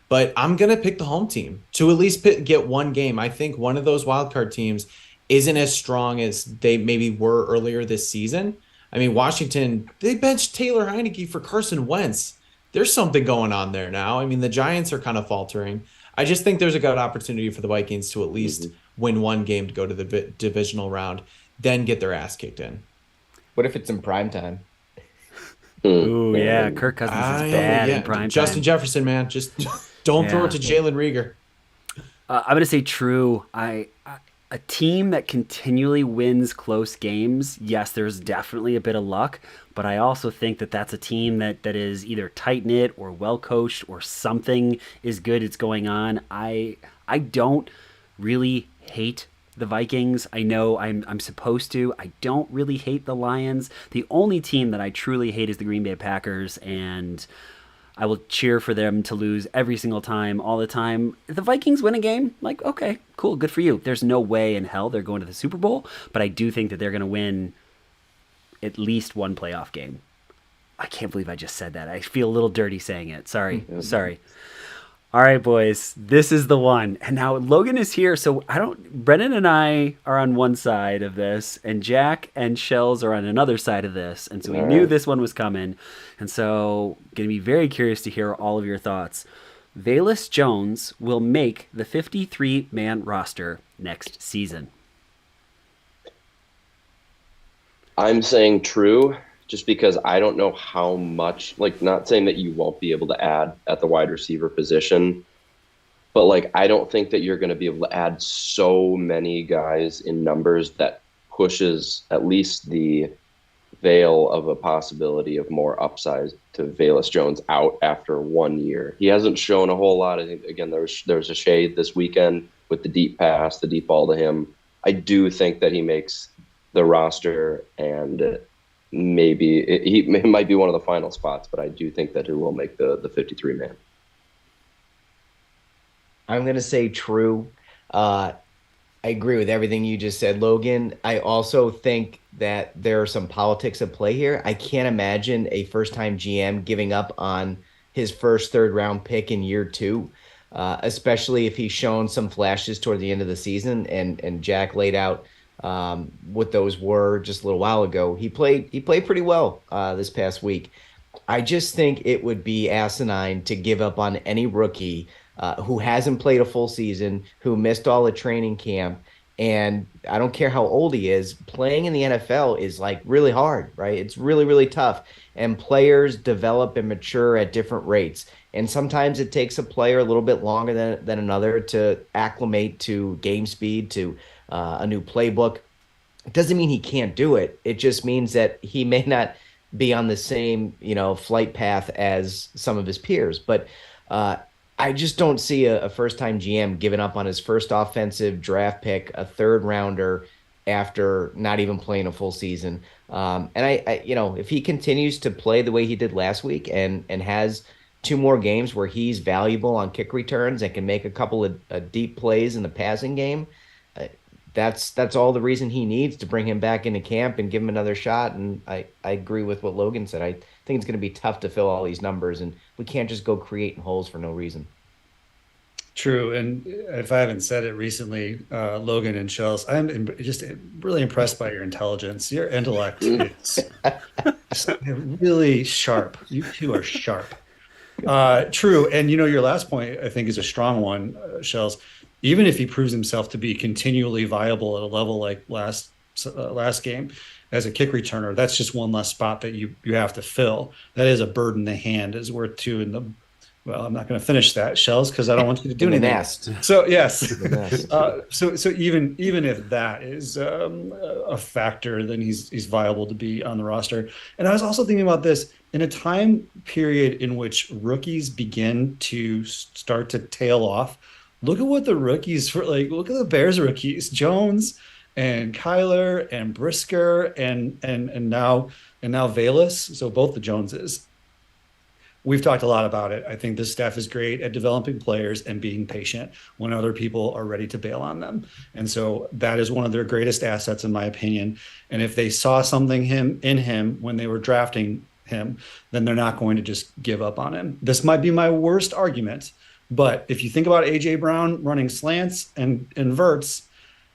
But I'm going to pick the home team to at least get one game. I think one of those wildcard teams isn't as strong as they maybe were earlier this season. I mean, Washington, they benched Taylor Heineke for Carson Wentz. There's something going on there now. I mean, the Giants are kind of faltering. I just think there's a good opportunity for the Vikings to at least win one game to go to the divisional round, then get their ass kicked in. What if it's in prime time? Ooh, yeah. Kirk Cousins is bad in prime time. Justin Jefferson, man. Just don't throw it to Jalen Reagor. I'm going to say true. A team that continually wins close games, yes, there's definitely a bit of luck, but I also think that that's a team that is either tight-knit or well-coached or something is good it's going on. I don't really hate the Vikings. I know I'm supposed to. I don't really hate the Lions. The only team that I truly hate is the Green Bay Packers, and I will cheer for them to lose every single time, all the time. If the Vikings win a game, like, okay, cool, good for you. There's no way in hell they're going to the Super Bowl, but I do think that they're going to win at least one playoff game. I can't believe I just said that. I feel a little dirty saying it. Sorry. All right, boys, this is the one. And now Logan is here, so Brennan and I are on one side of this, and Jack and Shells are on another side of this. And so we knew this one was coming. And so going to be very curious to hear all of your thoughts. Velus Jones will make the 53-man roster next season. I'm saying true, just because I don't know how much, like, not saying that you won't be able to add at the wide receiver position, but, like, I don't think that you're going to be able to add so many guys in numbers that pushes at least the veil of a possibility of more upside to Velus Jones out after 1 year. He hasn't shown a whole lot. I think, again, there was a shade this weekend with the deep pass, the deep ball to him. I do think that he makes the roster, and he might be one of the final spots, but I do think that he will make the 53 man. I'm going to say true. I agree with everything you just said, Logan. I also think that there are some politics at play here. I can't imagine a first-time GM giving up on his first third-round pick in year two, especially if he's shown some flashes toward the end of the season. And Jack laid out what those were just a little while ago. He played pretty well this past week. I just think it would be asinine to give up on any rookie who hasn't played a full season, who missed all the training camp. And I don't care how old he is, playing in the NFL is like really hard, right? It's really, really tough. And players develop and mature at different rates. And sometimes it takes a player a little bit longer than another to acclimate to game speed, to a new playbook. It doesn't mean he can't do it. It just means that he may not be on the same, flight path as some of his peers. But I just don't see a first-time GM giving up on his first offensive draft pick, a third rounder, after not even playing a full season. And if he continues to play the way he did last week and has two more games where he's valuable on kick returns and can make a couple of deep plays in the passing game, that's all the reason he needs to bring him back into camp and give him another shot. And I agree with what Logan said. I think it's going to be tough to fill all these numbers, and we can't just go creating holes for no reason. True. And if I haven't said it recently, Logan and Shells, I'm just really impressed by your intelligence. Your intellect is really sharp. You two are sharp. True. And your last point, I think, is a strong one, Shells. Even if he proves himself to be continually viable at a level like last game as a kick returner, that's just one less spot that you have to fill. That is a bird in the hand, is worth two in the. Well, I'm not going to finish that, Shells, because I don't want you to do anything. Nest. So yes, so even if that is a factor, then he's viable to be on the roster. And I was also thinking about this in a time period in which rookies begin to start to tail off. Look at what the rookies look at the Bears rookies, Jones and Kyler and Brisker and now Valus. So both the Joneses. We've talked a lot about it. I think this staff is great at developing players and being patient when other people are ready to bail on them. And so that is one of their greatest assets, in my opinion. And if they saw something in him when they were drafting him, then they're not going to just give up on him. This might be my worst argument, but if you think about A.J. Brown running slants and verts,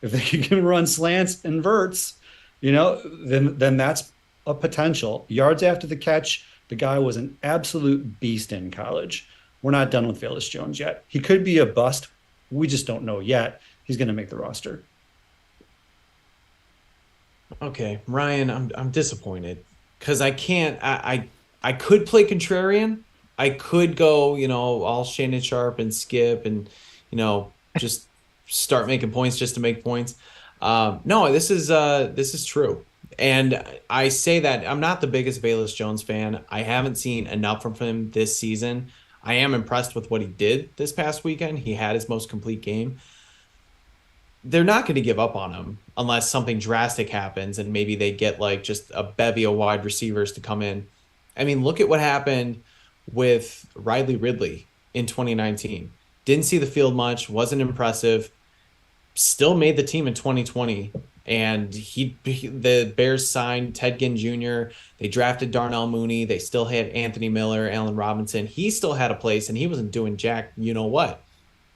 if they can run slants and verts, then that's a potential. Yards after the catch, the guy was an absolute beast in college. We're not done with Velus Jones yet. He could be a bust. We just don't know yet. He's going to make the roster. Okay, Ryan, I'm disappointed because I can't. I could play contrarian. I could go, all Shannon Sharp and skip and, just start making points just to make points. No, this is true. And I say that I'm not the biggest Velus Jones fan. I haven't seen enough from him this season. I am impressed with what he did this past weekend. He had his most complete game. They're not going to give up on him unless something drastic happens and maybe they get just a bevy of wide receivers to come in. I mean, look at what happened with Riley Ridley in 2019. Didn't see the field much, wasn't impressive, still made the team in 2020. And the Bears signed Ted Ginn Jr. They drafted Darnell Mooney. They still had Anthony Miller, Allen Robinson. He still had a place, and he wasn't doing jack what.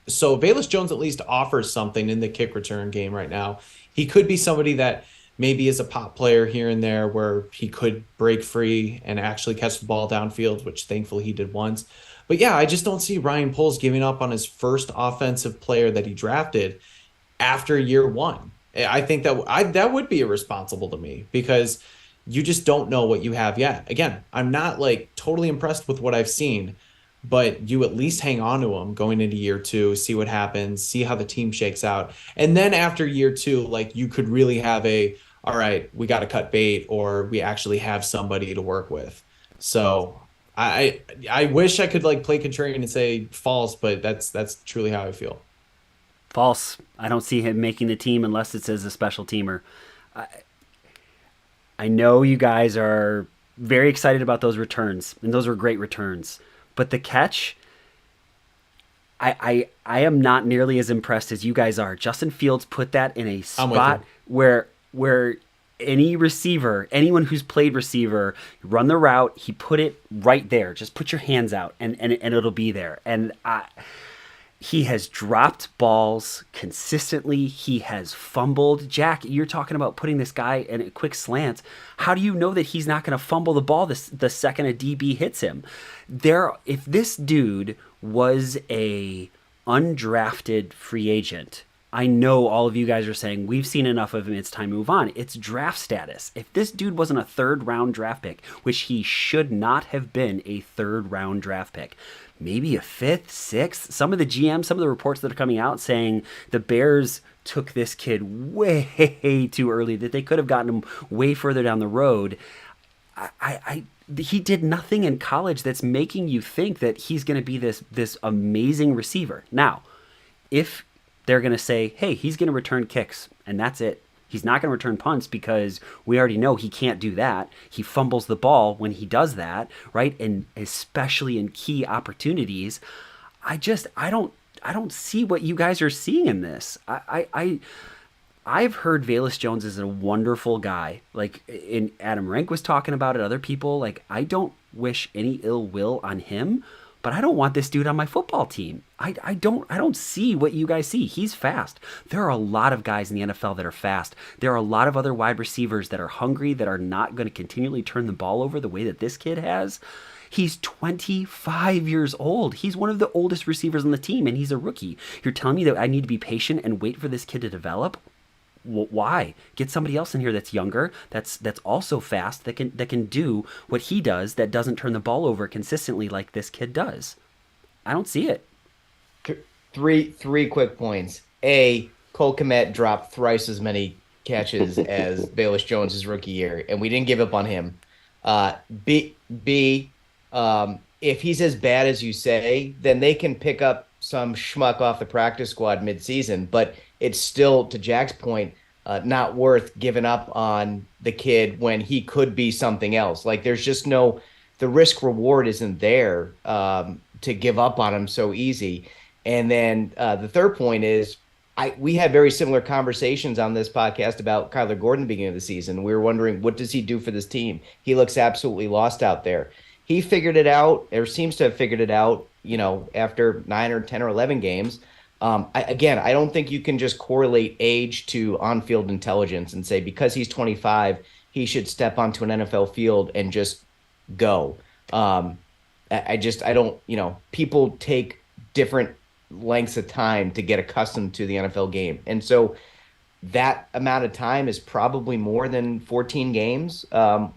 So Velus Jones at least offers something in the kick return game right now. He could be somebody that maybe is a pop player here and there where he could break free and actually catch the ball downfield, which thankfully he did once. But yeah, I just don't see Ryan Poles giving up on his first offensive player that he drafted after year one. I think that would be irresponsible to me because you just don't know what you have yet. Again, I'm not totally impressed with what I've seen, but you at least hang on to him going into year two, see what happens, see how the team shakes out. And then after year two, you could really have all right, we got to cut bait or we actually have somebody to work with. So I wish I could play contrarian and say false, but that's truly how I feel. False. I don't see him making the team unless it's as a special teamer. I know you guys are very excited about those returns, and those were great returns. But the catch, I am not nearly as impressed as you guys are. Justin Fields put that in a spot where any receiver, anyone who's played receiver, run the route, he put it right there. Just put your hands out, and it'll be there. And he has dropped balls consistently. He has fumbled. Jack, you're talking about putting this guy in a quick slant. How do you know that he's not going to fumble the ball the second a DB hits him? If this dude was a undrafted free agent, I know all of you guys are saying, we've seen enough of him, it's time to move on. It's draft status. If this dude wasn't a third-round draft pick, which he should not have been a third-round draft pick, maybe a fifth, sixth, some of the reports that are coming out saying the Bears took this kid way too early, that they could have gotten him way further down the road. He did nothing in college that's making you think that he's going to be this amazing receiver. Now, if they're going to say, hey, he's going to return kicks, and that's it. He's not going to return punts because we already know he can't do that. He fumbles the ball when he does that, right? And especially in key opportunities. I don't see what you guys are seeing in this. I've heard Velus Jones is a wonderful guy. Like, Adam Rank was talking about it, other people. Like, I don't wish any ill will on him, but I don't want this dude on my football team. I don't see what you guys see. He's fast. There are a lot of guys in the NFL that are fast. There are a lot of other wide receivers that are hungry, that are not going to continually turn the ball over the way that this kid has. He's 25 years old. He's one of the oldest receivers on the team, and he's a rookie. You're telling me that I need to be patient and wait for this kid to develop? Why? Get somebody else in here that's younger, that's also fast, that can do what he does, that doesn't turn the ball over consistently like this kid does. I don't see it. Three quick points. A, Cole Kmet dropped thrice as many catches as Velus Jones' rookie year, and we didn't give up on him. B, if he's as bad as you say, then they can pick up some schmuck off the practice squad midseason, but it's still, to Jack's point, not worth giving up on the kid when he could be something else. Like, there's just the risk reward isn't there to give up on him so easy. And then the third point is, we had very similar conversations on this podcast about Kyler Gordon at the beginning of the season. We were wondering, what does he do for this team? He looks absolutely lost out there. He figured it out, or seems to have figured it out, after 9 or 10 or 11 games. I don't think you can just correlate age to on-field intelligence and say because he's 25, he should step onto an NFL field and just go. I don't, people take different lengths of time to get accustomed to the NFL game. And so that amount of time is probably more than 14 games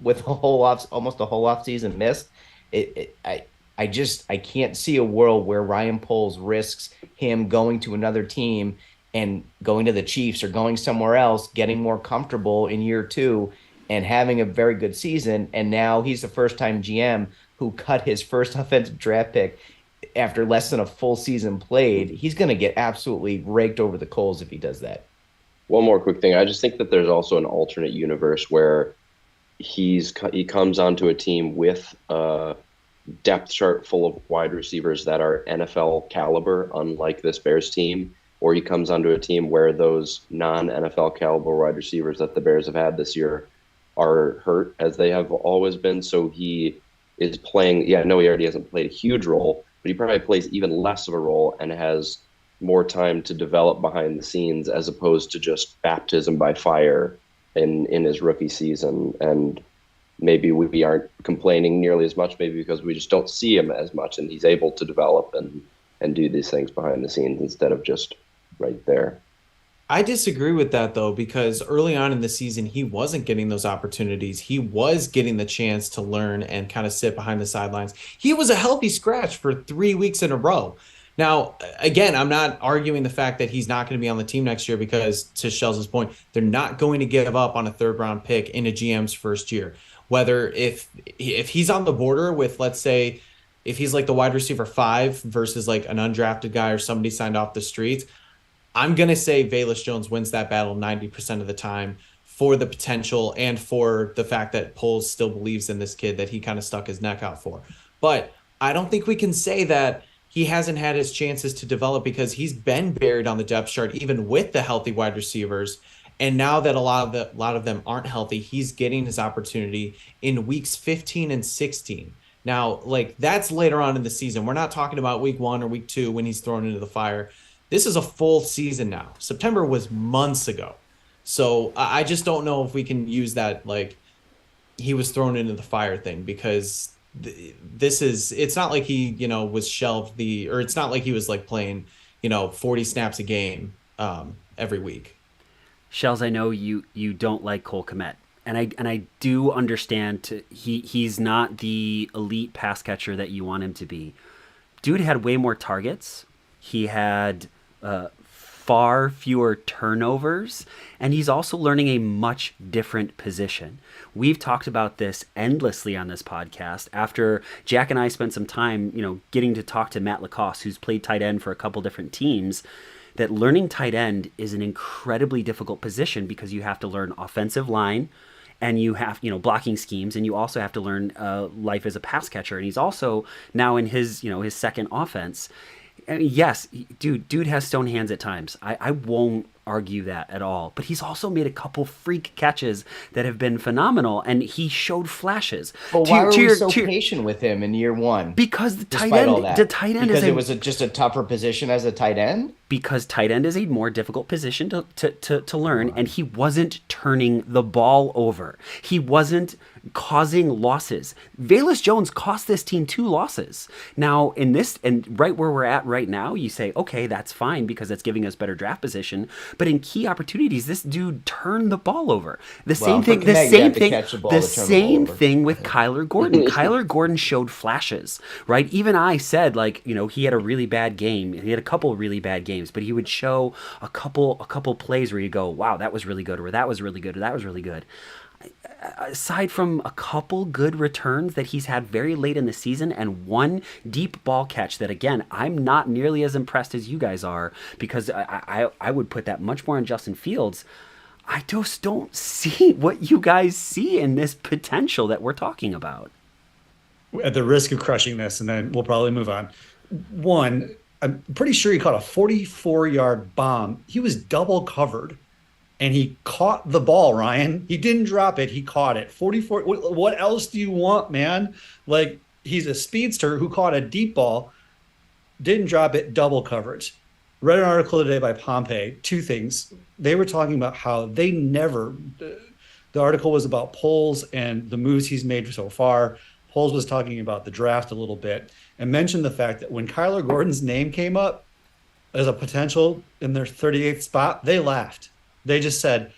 with almost a whole off season missed. I can't see a world where Ryan Poles risks him going to another team and going to the Chiefs or going somewhere else, getting more comfortable in year 2 and having a very good season. And now he's the first-time GM who cut his first offensive draft pick after less than a full season played. He's going to get absolutely raked over the coals if he does that. One more quick thing. I just think that there's also an alternate universe where he comes onto a team with depth chart full of wide receivers that are NFL caliber, unlike this Bears team, or he comes onto a team where those non-NFL caliber wide receivers that the Bears have had this year are hurt, as they have always been. So he is playing, he already hasn't played a huge role, but he probably plays even less of a role and has more time to develop behind the scenes as opposed to just baptism by fire in his rookie season. And maybe we aren't complaining nearly as much, maybe because we just don't see him as much, and he's able to develop and do these things behind the scenes instead of just right there. I disagree with that, though, because early on in the season, he wasn't getting those opportunities. He was getting the chance to learn and kind of sit behind the sidelines. He was a healthy scratch for 3 weeks in a row. Now, again, I'm not arguing the fact that he's not going to be on the team next year because, to Shells' point, they're not going to give up on a third-round pick in a GM's first year. Whether if he's on the border with, let's say, if he's like the wide receiver 5 versus like an undrafted guy or somebody signed off the streets, I'm going to say Velus Jones wins that battle 90% of the time for the potential and for the fact that Poles still believes in this kid that he kind of stuck his neck out for. But I don't think we can say that he hasn't had his chances to develop, because he's been buried on the depth chart, even with the healthy wide receivers. And now that a lot of them aren't healthy, he's getting his opportunity in weeks 15 and 16. Now, like, that's later on in the season. We're not talking about week 1 or week 2 when he's thrown into the fire. This is a full season now. September was months ago. So I just don't know if we can use that, like, he was thrown into the fire thing, because it's not like he, was shelved or it's not like he was like playing, 40 snaps a game every week. Shells, I know you don't like Cole Kmet. And I do understand he's not the elite pass catcher that you want him to be. Dude had way more targets. He had far fewer turnovers, and he's also learning a much different position. We've talked about this endlessly on this podcast. After Jack and I spent some time, getting to talk to Matt Lacoste, who's played tight end for a couple different teams, that learning tight end is an incredibly difficult position, because you have to learn offensive line, and you have, blocking schemes, and you also have to learn life as a pass catcher. And he's also now in his, his second offense. I mean, yes, dude has stone hands at times. I won't argue that at all. But he's also made a couple freak catches that have been phenomenal, and he showed flashes. But why were we so patient with him in year 1? Because the tight end because it was just a tougher position as a tight end? Because tight end is a more difficult position to learn, and he wasn't turning the ball over. He wasn't causing losses. Velus Jones cost this team 2 losses. Now, in this, and right where we're at right now, you say, okay, that's fine because it's giving us better draft position. But in key opportunities, this dude turned the ball over. The same thing with Kyler Gordon. Kyler Gordon showed flashes, right? Even I said, like, he had a really bad game. He had a couple really bad games, but he would show a couple plays where you go, wow, that was really good, or that was really good, or that was really good. Aside from a couple good returns that he's had very late in the season, and one deep ball catch that, again, I'm not nearly as impressed as you guys are, because I would put that much more on Justin Fields. I just don't see what you guys see in this potential that we're talking about. At the risk of crushing this, and then we'll probably move on. One, I'm pretty sure he caught a 44-yard bomb. He was double covered. And he caught the ball, Ryan. He didn't drop it. He caught it. 44. What else do you want, man? Like, he's a speedster who caught a deep ball, didn't drop it, double coverage. Read an article today by Pompey. 2 things. They were talking about how they never – the article was about Poles and the moves he's made so far. Poles was talking about the draft a little bit and mentioned the fact that when Kyler Gordon's name came up as a potential in their 38th spot, they laughed. They just said,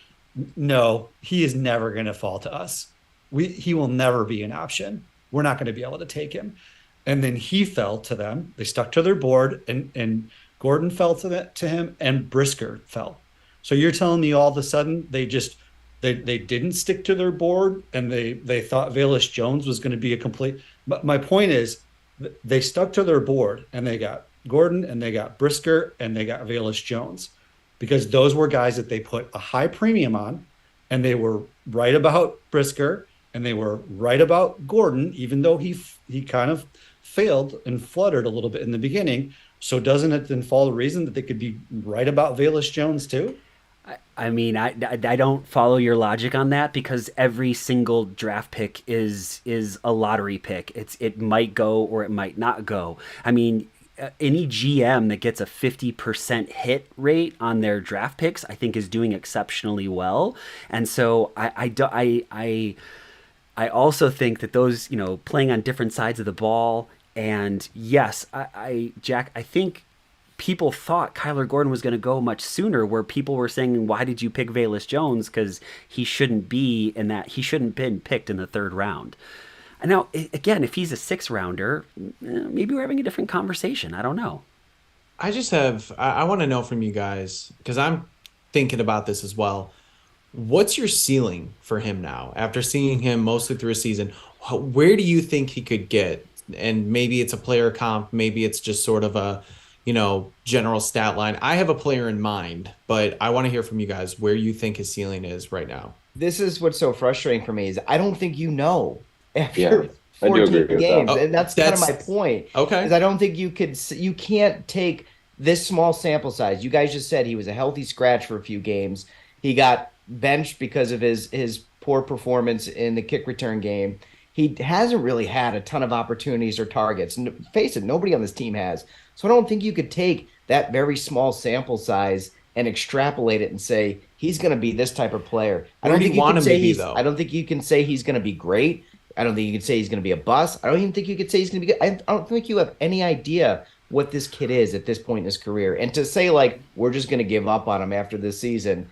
no, he is never going to fall to us. He will never be an option. We're not going to be able to take him. And then he fell to them. They stuck to their board, and Gordon fell to him, and Brisker fell. So you're telling me all of a sudden they didn't stick to their board, and they thought Velus Jones was going to be a complete. But my point is, they stuck to their board, and they got Gordon, and they got Brisker, and they got Velus Jones. Because those were guys that they put a high premium on, and they were right about Brisker, and they were right about Gordon, even though he kind of failed and fluttered a little bit in the beginning. So doesn't it then follow the reason that they could be right about Velus Jones too? I mean, I don't follow your logic on that, because every single draft pick is a lottery pick. It might go or it might not go. I mean, any GM that gets a 50% hit rate on their draft picks, I think, is doing exceptionally well. And so I also think that those, playing on different sides of the ball, and yes, Jack, I think people thought Kyler Gordon was going to go much sooner, where people were saying, why did you pick Velus Jones? Because he shouldn't be in that. He shouldn't have been picked in the 3rd round. And now, again, if he's a 6th rounder, maybe we're having a different conversation. I don't know. I want to know from you guys, because I'm thinking about this as well. What's your ceiling for him now? After seeing him mostly through a season, where do you think he could get? And maybe it's a player comp, maybe it's just sort of a, general stat line. I have a player in mind, but I want to hear from you guys where you think his ceiling is right now. this is what's so frustrating for me is I don't think you know after Yeah, I do 14 agree with games, that. and that's kind of my point. Okay. Is I don't think you can't take this small sample size. You guys just said he was a healthy scratch for a few games. He got benched because of his poor performance in the kick return game. He hasn't really had a ton of opportunities or targets. And face it, nobody on this team has. So I don't think you could take that very small sample size and extrapolate it and say he's going to be this type of player. I Where don't do think you you want can him to say be, he's. though? I don't think you can say he's going to be great. I don't think you can say he's going to be a bust. I don't even think you could say he's going to be good. I don't think you have any idea what this kid is at this point in his career. And to say like we're just going to give up on him after this season,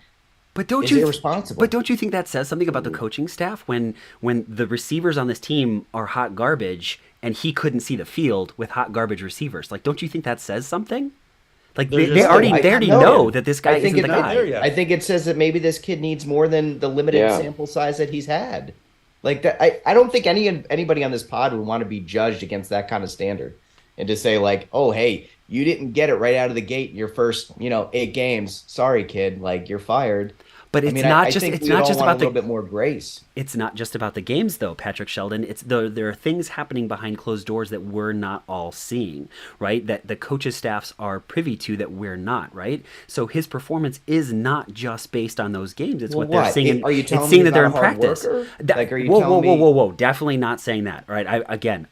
But don't is you irresponsible. But don't you think that says something about the coaching staff when the receivers on this team are hot garbage and he couldn't see the field with hot garbage receivers? Like, don't you think that says something? Like They're they just- already I- they already no. know that this guy I think isn't the it- guy. there yet. I think it says that maybe this kid needs more than the limited Yeah. sample size that he's had. Like that, I don't think anybody on this pod would want to be judged against that kind of standard, and to say like, oh hey, you didn't get it right out of the gate in your first 8 games. Sorry, kid, like you're fired. But I it's mean, not I just think it's we'd not all just want about a little the bit more grace. it's not just about the games though, Patrick Sheldon. There are things happening behind closed doors that we're not all seeing, right? That the coaches staffs are privy to that we're not, right? So his performance is not just based on those games. It's Well, what they're what? seeing. Are you It's telling seeing me that they're he's in not a hard practice. worker? Like, are you whoa, telling whoa, me- whoa, whoa! Definitely not saying that. Right?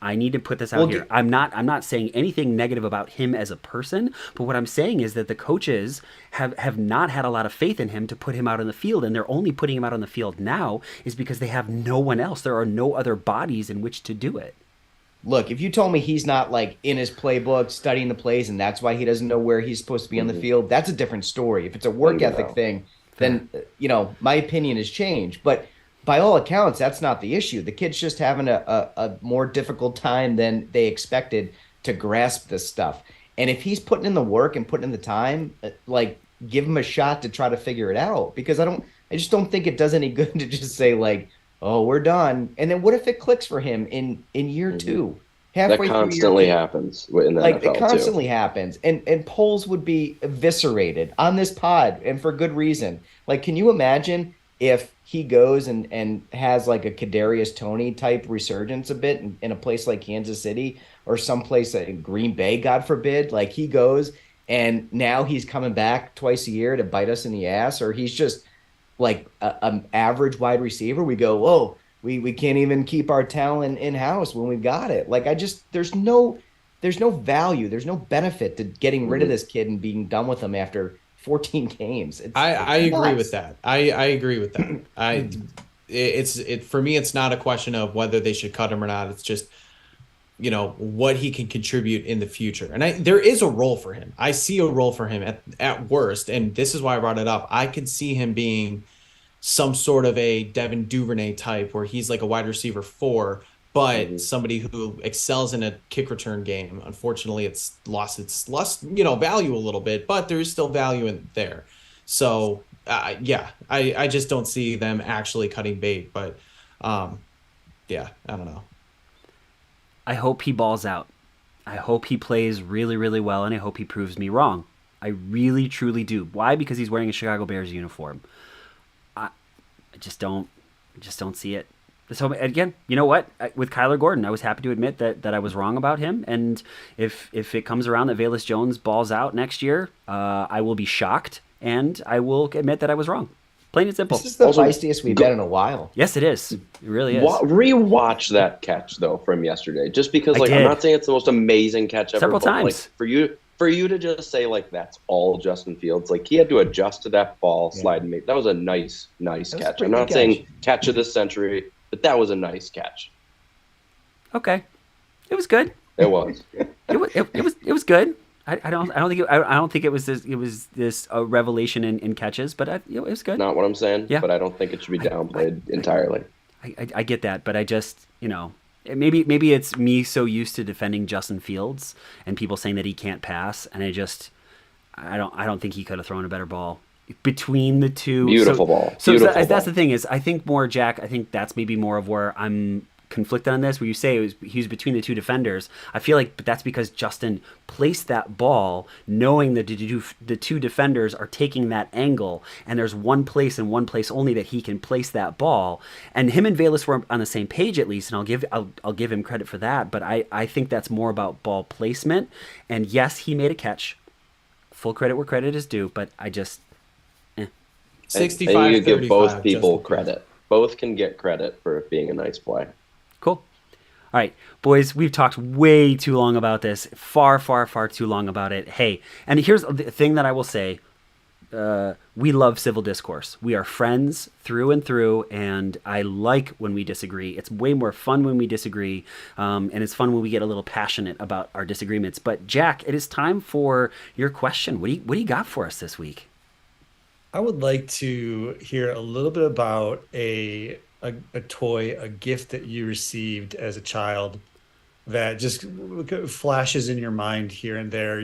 I need to put this out Well, here. I'm not saying anything negative about him as a person. But what I'm saying is that the coaches have not had a lot of faith in him to put him out on the field, and they're only putting him out on the field now is because they have no one else. There are no other bodies in which to do it. Look, if you told me he's not like in his playbook studying the plays and that's why he doesn't know where he's supposed to be on the field, that's a different story. If it's a work Bingo. ethic thing, then my opinion has changed. But by all accounts, that's not the issue. The kid's just having a more difficult time than they expected to grasp this stuff. And if he's putting in the work and putting in the time, like give him a shot to try to figure it out. Because I just don't think it does any good to just say like, oh, we're done. And then what if it clicks for him in year 2? That Halfway through constantly year 2? happens in the Like NFL it constantly happens, and polls would be eviscerated on this pod, and for good reason. Like, can you imagine if he goes and has like a Kadarius Toney type resurgence a bit in a place like Kansas City or someplace like Green Bay, God forbid? Like he goes and now he's coming back twice a year to bite us in the ass, or he's just like an average wide receiver. We go, whoa. We can't even keep our talent in house when we've got it. Like there's no value, there's no benefit to getting rid of this kid and being done with him after 14 games. I agree nuts. with that. I agree with that. It's for me. It's not a question of whether they should cut him or not. It's just what he can contribute in the future. And there is a role for him. I see a role for him at worst. And this is why I brought it up. I could see him being some sort of a Devin Duvernay type where he's like a wide receiver 4, but somebody who excels in a kick return game. Unfortunately, it's lost its value a little bit, but there is still value in there. So I just don't see them actually cutting bait. But I don't know. I hope he balls out. I hope he plays really, really well, and I hope he proves me wrong. I really, truly do. Why? Because he's wearing a Chicago Bears uniform. I just don't see it. So again, you know what? With Kyler Gordon, I was happy to admit that I was wrong about him. And if it comes around that Velus Jones balls out next year, I will be shocked, and I will admit that I was wrong. Plain and simple. This is the Also, feistiest we've been in a while. Yes, it is. It really is. Rewatch that catch though from yesterday, just because I I'm did. not saying it's the most amazing catch ever. Several but, times. Like, for you to just say like that's all Justin Fields, like he had to adjust to that ball slide and make that was a nice was a catch. pretty I'm not good saying catch of the century, but that was a nice catch. Okay, it was good. It was. It was good. I don't think it was this revelation in catches, but it was good. Not what I'm saying, Yeah. but I don't think it should be downplayed entirely. I get that, but I just maybe it's me so used to defending Justin Fields and people saying that he can't pass, and I don't think he could have thrown a better ball between the two. Beautiful ball. So Beautiful that's ball. the thing is, I think more Jack. I think that's maybe more of where I'm conflicted on this, where you say he was between the two defenders. I feel like that's because Justin placed that ball knowing that the two defenders are taking that angle, and there's one place and one place only that he can place that ball. And him and Velas were on the same page at least, and I'll give him credit for that. But I think that's more about ball placement. And yes, he made a catch. Full credit where credit is due, but I just 65. And you give both people credit. Both can get credit for it being a nice play. Cool. All right, boys, we've talked way too long about this. Far, far, far too long about it. Hey, and here's the thing that I will say. We love civil discourse. We are friends through and through, and I like when we disagree. It's way more fun when we disagree, and it's fun when we get a little passionate about our disagreements. But, Jack, it is time for your question. What do you got for us this week? I would like to hear a little bit about a toy, a gift that you received as a child that just flashes in your mind here and there.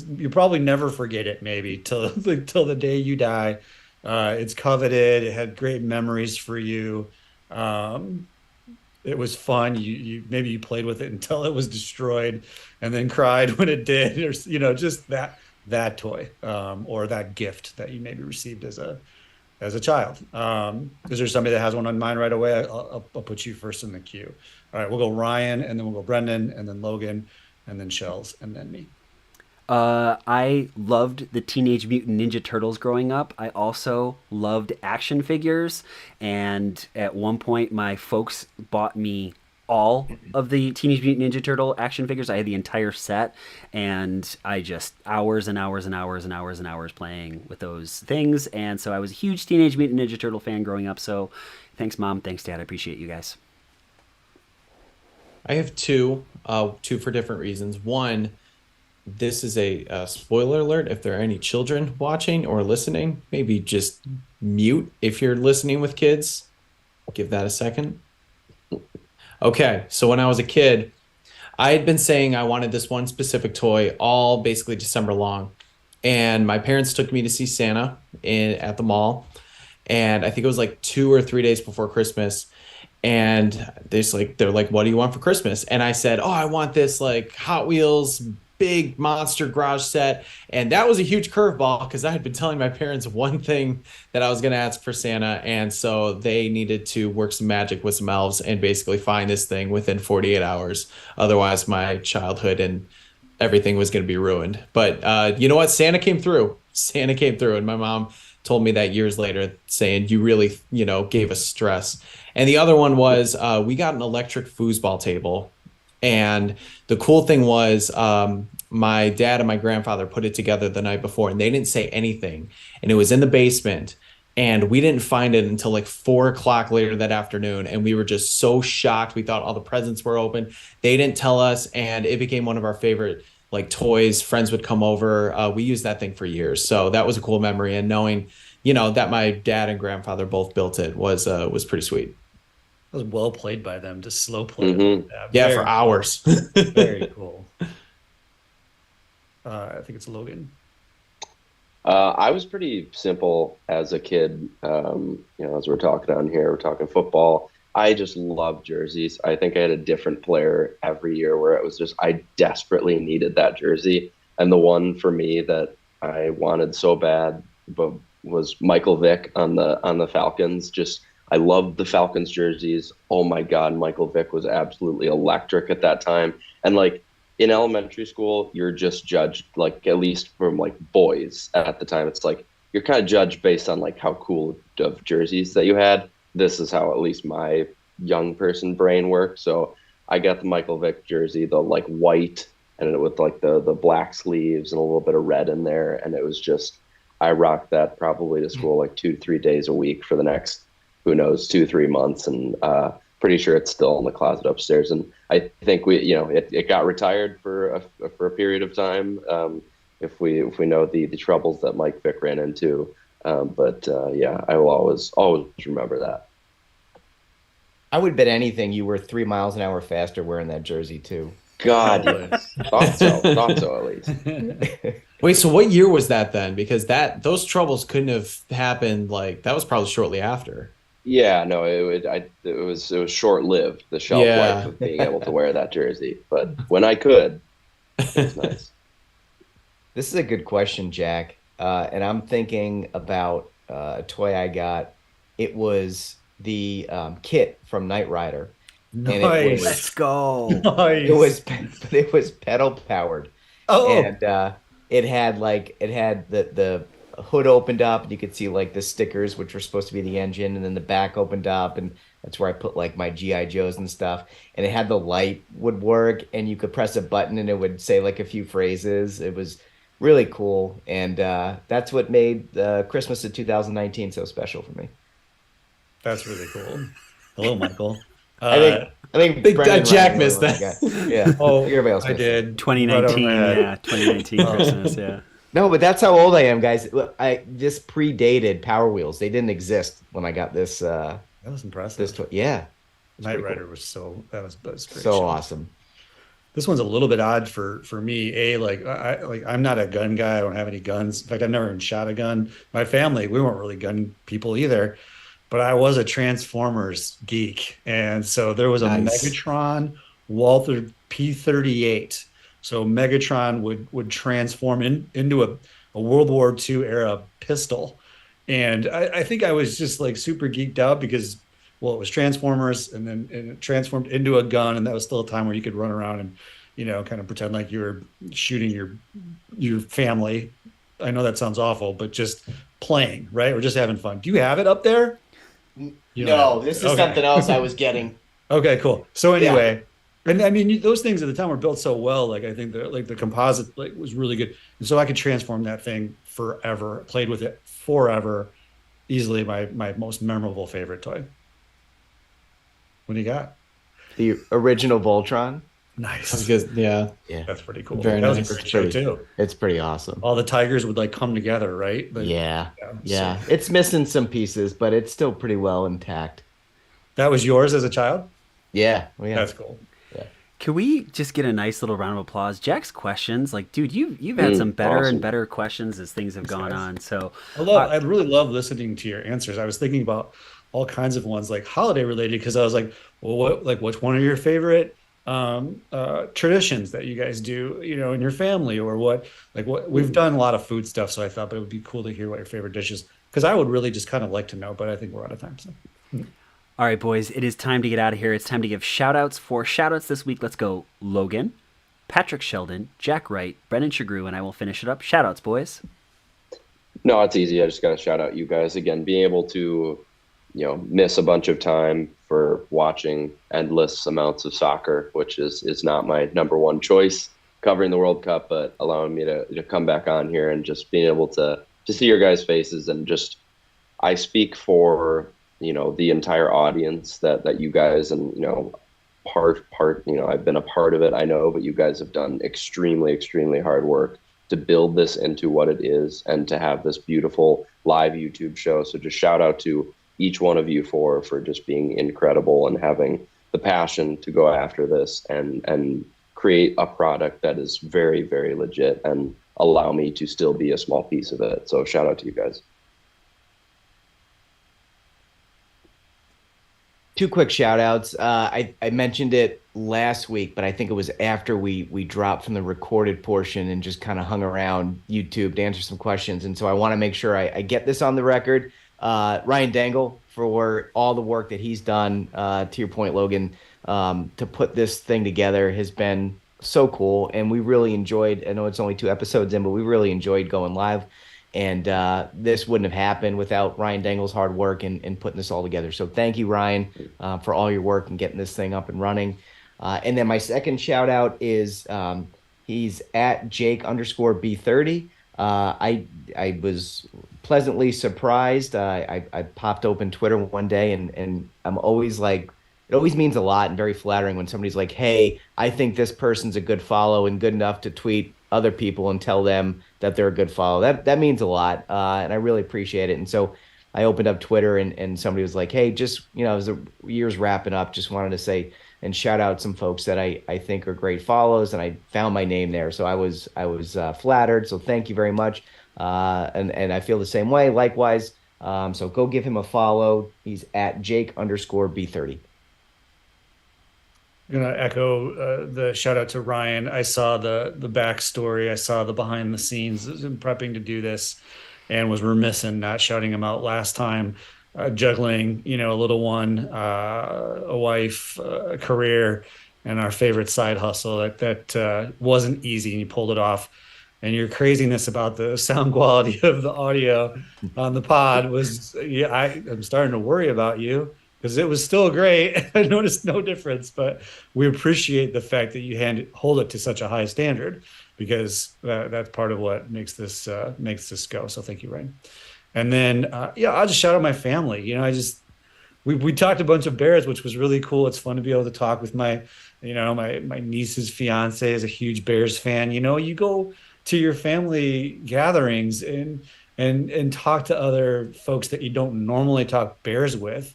You probably never forget it, maybe till the day you die. It's coveted. It had great memories for you. It was fun. You maybe you played with it until it was destroyed, and then cried when it did. Or just that toy or that gift that you maybe received as a child. Is there somebody that has one on mind right away? I'll put you first in the queue. All right, we'll go Ryan, and then we'll go Brendan, and then Logan, and then Shells, and then me. I loved the Teenage Mutant Ninja Turtles growing up. I also loved action figures, and at one point my folks bought me all of the Teenage Mutant Ninja Turtle action figures. I had the entire set, and I just hours and hours and hours and hours and hours playing with those things. And so I was a huge Teenage Mutant Ninja Turtle fan growing up. So thanks, Mom. Thanks, Dad. I appreciate you guys. I have two for different reasons. One, this is a spoiler alert. If there are any children watching or listening, maybe just mute if you're listening with kids. Give that a second. Okay, so when I was a kid, I had been saying I wanted this one specific toy all basically December long. And my parents took me to see Santa at the mall. And I think it was like 2 or 3 days before Christmas. And they're like, what do you want for Christmas? And I said, I want this like Hot Wheels big monster garage set. And that was a huge curveball because I had been telling my parents one thing that I was going to ask for Santa. And so they needed to work some magic with some elves and basically find this thing within 48 hours. Otherwise, my childhood and everything was going to be ruined. But you know what? Santa came through. And my mom told me that years later, saying, you really, gave us stress. And the other one was we got an electric foosball table. And the cool thing was my dad and my grandfather put it together the night before, and they didn't say anything. And it was in the basement, and we didn't find it until like 4 o'clock later that afternoon. And we were just so shocked. We thought all the presents were open. They didn't tell us, and it became one of our favorite like toys. Friends would come over. We used that thing for years. So that was a cool memory. And knowing, that my dad and grandfather both built it was pretty sweet. It was well played by them to slow play. Mm-hmm. Yeah, for hours. Very cool. I think it's Logan. I was pretty simple as a kid. As we're talking on here, we're talking football. I just love jerseys. I think I had a different player every year where it was just I desperately needed that jersey. And the one for me that I wanted so bad but was Michael Vick on the Falcons. I loved the Falcons jerseys. Oh my God, Michael Vick was absolutely electric at that time. And like in elementary school, you're just judged, like at least from like boys at the time. It's like you're kind of judged based on like how cool of jerseys that you had. This is how at least my young person brain worked. So I got the Michael Vick jersey, the like white and with like the black sleeves and a little bit of red in there. And it was just, I rocked that probably to school like 2-3 days a week for the next, who knows, 2-3 months, and pretty sure it's still in the closet upstairs. And I think it got retired for a period of time. If we know the troubles that Mike Vick ran into, but I will always remember that. I would bet anything you were 3 miles an hour faster wearing that jersey too. God, yes. Thought so at least. Wait, so what year was that then? Because those troubles couldn't have happened, like that was probably shortly after. Yeah, no, it was short lived, the shelf life Yeah. of being able to wear that jersey. But when I could, it was nice. This is a good question, Jack. And I'm thinking about a toy I got. It was the kit from Knight Rider, and Let's Nice. go. it Nice. was it was pedal powered, Oh, and it had the hood opened up, and you could see like the stickers, which were supposed to be the engine, and then the back opened up, and that's where I put like my GI Joes and stuff. And it had the light would work, and you could press a button, and it would say like a few phrases. It was really cool, and that's what made Christmas of 2019 so special for me. that's really cool. Hello, Michael. I think Uh, I think Think, Brendan Jack Ryan missed really that. got- Yeah, I think oh, everybody else I missed it. did. Right over 2019, my head. yeah, 2019 Christmas, yeah. No, but that's how old I am, guys. This predated Power Wheels. They didn't exist when I got this That was impressive. this toy. Yeah, it's Knight pretty Rider cool. was that was a great So show. awesome. This one's a little bit odd for me. I'm not a gun guy. I don't have any guns. In fact, I've never even shot a gun. My family, we weren't really gun people either, but I was a Transformers geek. And so there was a Nice. Megatron Walther P-38. So Megatron would transform into a World War II era pistol. And I think I was just like super geeked out because well, it was Transformers, and it transformed into a gun, and that was still a time where you could run around and, kind of pretend like you were shooting your family. I know that sounds awful, but just playing, right? Or just having fun. Do you have it up there? You don't have No, it. this is Okay. something else I was getting. Okay, cool. So Yeah. anyway, and I mean those things at the time were built so well. Like I think the composite like was really good, and so I could transform that thing forever. Played with it forever. Easily my most memorable favorite toy. What do you got? The original Voltron. Nice. Because, yeah. Yeah, That's pretty cool. Very That was nice. a great show too. it's pretty awesome. All the tigers would like come together, right? Like, Yeah, so yeah. It's missing some pieces, but it's still pretty well intact. that was yours as a child? Yeah, well, yeah. That's cool. Can we just get a nice little round of applause? Jack's questions, like, dude, you've had some better awesome. and better questions as things have gone on. So, I really love listening to your answers. I was thinking about all kinds of ones like holiday related because I was like, well, what's one of your favorite traditions that you guys do, in your family, or what we've done a lot of food stuff. So I thought, but it would be cool to hear what your favorite dishes, because I would really just kind of like to know, but I think we're out of time. So all right, boys, it is time to get out of here. It's time to give shout outs. For shout outs this week, let's go Logan, Patrick Sheldon, Jack Wright, Brendan Shagrew, and I will finish it up. Shout outs, boys. No, it's easy. I just got to shout out you guys again. Being able to, miss a bunch of time for watching endless amounts of soccer, which is not my number one choice, covering the World Cup, but allowing me to come back on here and just being able to see your guys' faces and just, I speak for, the entire audience that you guys and, part, I've been a part of it, I know, but you guys have done extremely, extremely hard work to build this into what it is and to have this beautiful live YouTube show. So just shout out to each one of you for just being incredible and having the passion to go after this and create a product that is very, very legit and allow me to still be a small piece of it. So shout out to you guys. Two quick shout outs. I mentioned it last week, but I think it was after we dropped from the recorded portion and just kind of hung around YouTube to answer some questions. And so I want to make sure I get this on the record. Ryan Dangle, for all the work that he's done, to your point, Logan, to put this thing together has been so cool. And we really enjoyed, I know it's only 2 episodes in, but we really enjoyed going live. And this wouldn't have happened without Ryan Dangle's hard work and putting this all together. So thank you, Ryan, for all your work and getting this thing up and running. And then my second shout out is he's at Jake_B30. I was pleasantly surprised. I popped open Twitter one day and I'm always like, it always means a lot and very flattering when somebody's like, hey, I think this person's a good follow and good enough to tweet other people and tell them that they're a good follow. That means a lot, and I really appreciate it. And so I opened up Twitter and somebody was like, hey, just, as the year's wrapping up, just wanted to say and shout out some folks that I think are great follows, and I found my name there. So I was flattered. So thank you very much. And I feel the same way. Likewise, So go give him a follow. He's at Jake_B30. I'm gonna echo the shout out to Ryan. I saw the backstory. I saw the behind the scenes in prepping to do this, and was remiss in not shouting him out last time. Juggling, a little one, a wife, a career, and our favorite side hustle. That wasn't easy, and you pulled it off. And your craziness about the sound quality of the audio on the pod was, yeah, I'm starting to worry about you because it was still great. I noticed no difference, but we appreciate the fact that you hold it to such a high standard because that's part of what makes this go. So thank you, Ryan. And then, I'll just shout out my family. We talked a bunch of Bears, which was really cool. It's fun to be able to talk with my niece's fiance is a huge Bears fan. You go to your family gatherings and talk to other folks that you don't normally talk Bears with.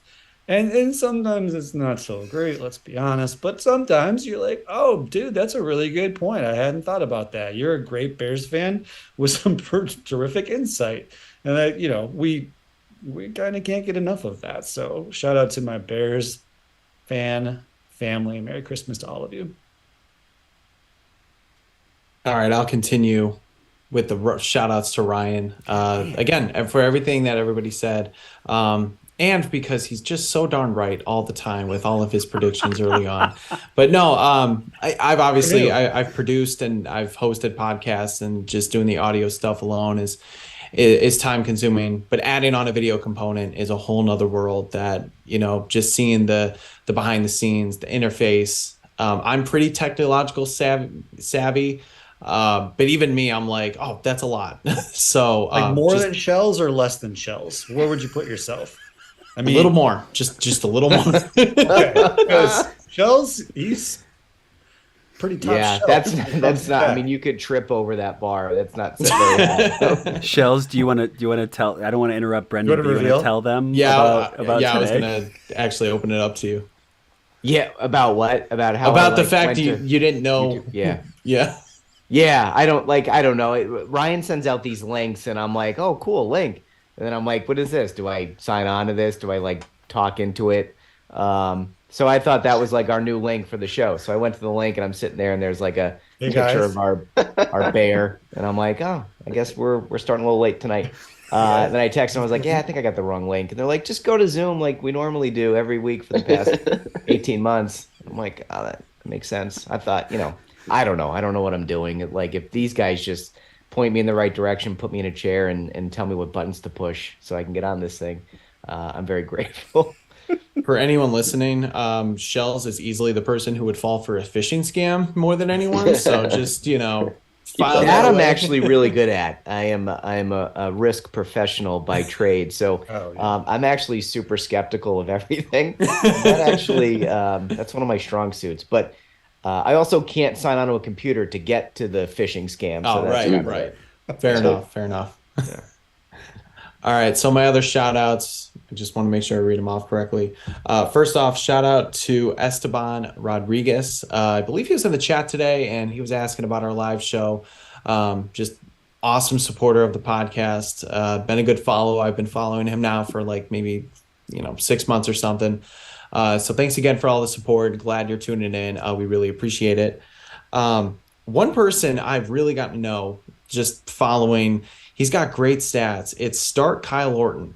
And sometimes it's not so great, let's be honest. But sometimes you're like, oh, dude, that's a really good point. I hadn't thought about that. You're a great Bears fan with some terrific insight. And we kind of can't get enough of that. So shout out to my Bears fan family. Merry Christmas to all of you. All right, I'll continue with the shout outs to Ryan. Again, for everything that everybody said. And because he's just so darn right all the time with all of his predictions early on. But no, I've produced and I've hosted podcasts, and just doing the audio stuff alone is time consuming. But adding on a video component is a whole nother world that, just seeing the behind the scenes, the interface. I'm pretty technological savvy. But even me, I'm like, oh, that's a lot. So more than shells or less than shells? Where would you put yourself? I mean, a little more, just a little more. Okay, because shells, he's pretty tough. Yeah, that's not. I mean, you could trip over that bar. That's not set very high. Shells, do you want to tell? I don't want to interrupt Brendan. Do you want to tell them? About today? I was gonna actually open it up to you. Yeah, about what? About how? About the fact you didn't know. Yeah. Yeah. I don't know. Ryan sends out these links, and I'm like, oh, cool, link. And then I'm like, what is this? Do I sign on to this? Do I talk into it? So I thought that was our new link for the show. So I went to the link, and I'm sitting there, and there's a picture of our bear, and I'm like, oh, I guess we're starting a little late tonight. Then I texted them. I was like, yeah, I think I got the wrong link. And they're like, just go to Zoom like we normally do every week for the past 18 months. I'm like, oh, that makes sense. I thought, I don't know. I don't know what I'm doing. If these guys just point me in the right direction, put me in a chair, and tell me what buttons to push so I can get on this thing, I'm very grateful. For anyone listening, Shells is easily the person who would fall for a phishing scam more than anyone. So just, file that I'm actually really good at. I'm a risk professional by trade. So I'm actually super skeptical of everything. That's one of my strong suits. But I also can't sign onto a computer to get to the phishing scam. So right. Fair enough. Yeah. All right, so my other shout outs, I just want to make sure I read them off correctly. First off, shout out to Esteban Rodriguez. I believe he was in the chat today, and he was asking about our live show. Just awesome supporter of the podcast. Been a good follow. I've been following him now for maybe 6 months or something. So thanks again for all the support. Glad you're tuning in. We really appreciate it. One person I've really gotten to know just following, he's got great stats. It's Start Kyle Orton.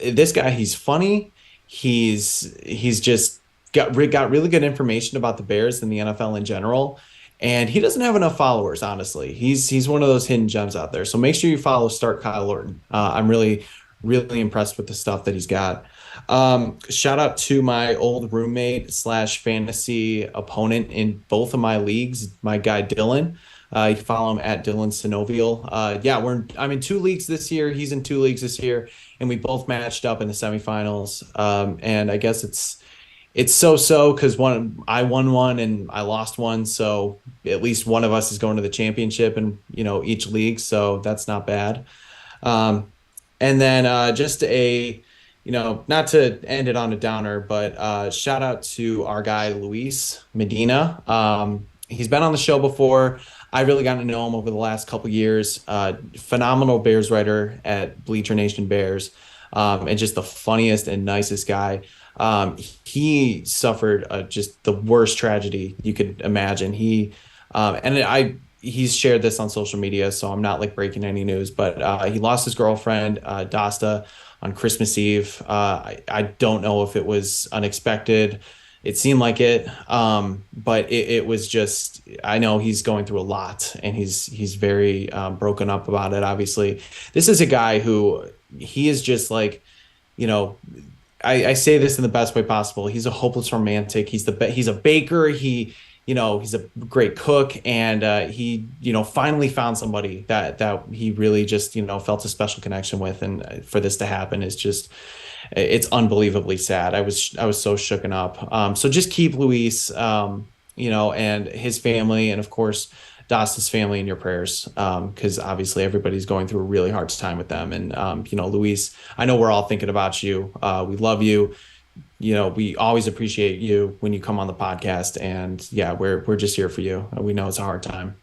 This guy, he's funny. He's just got really good information about the Bears and the NFL in general. And he doesn't have enough followers, honestly. He's one of those hidden gems out there. So make sure you follow Start Kyle Orton. I'm really, really impressed with the stuff that he's got. Shout out to my old roommate / fantasy opponent in both of my leagues, my guy Dylan. You can follow him at Dylan Synovial. I'm in 2 leagues this year. He's in 2 leagues this year, and we both matched up in the semifinals. And I guess it's so because I won one and I lost one, so at least one of us is going to the championship in each league, so that's not bad. And then just not to end it on a downer, but shout out to our guy Luis Medina. He's been on the show before. I really got to know him over the last couple years. Phenomenal Bears writer at Bleacher Nation Bears. and just the funniest and nicest guy. He suffered just the worst tragedy you could imagine. He's shared this on social media, so I'm not like breaking any news, but he lost his girlfriend, Dasta, on Christmas Eve. I don't know if it was unexpected. It seemed like it, but it was just, I know he's going through a lot, and he's very broken up about it, obviously. This is a guy who, he is just like, you know, I say this in the best way possible. He's a hopeless romantic. He's a baker. He's a great cook, and he, finally found somebody that he really just, felt a special connection with. And for this to happen is just, it's unbelievably sad. I was so shooken up. So just keep Luis, and his family, and of course, Dasta's family in your prayers, because obviously everybody's going through a really hard time with them. And, Luis, I know we're all thinking about you. We love you. We always appreciate you when you come on the podcast, and yeah, we're just here for you. We know it's a hard time.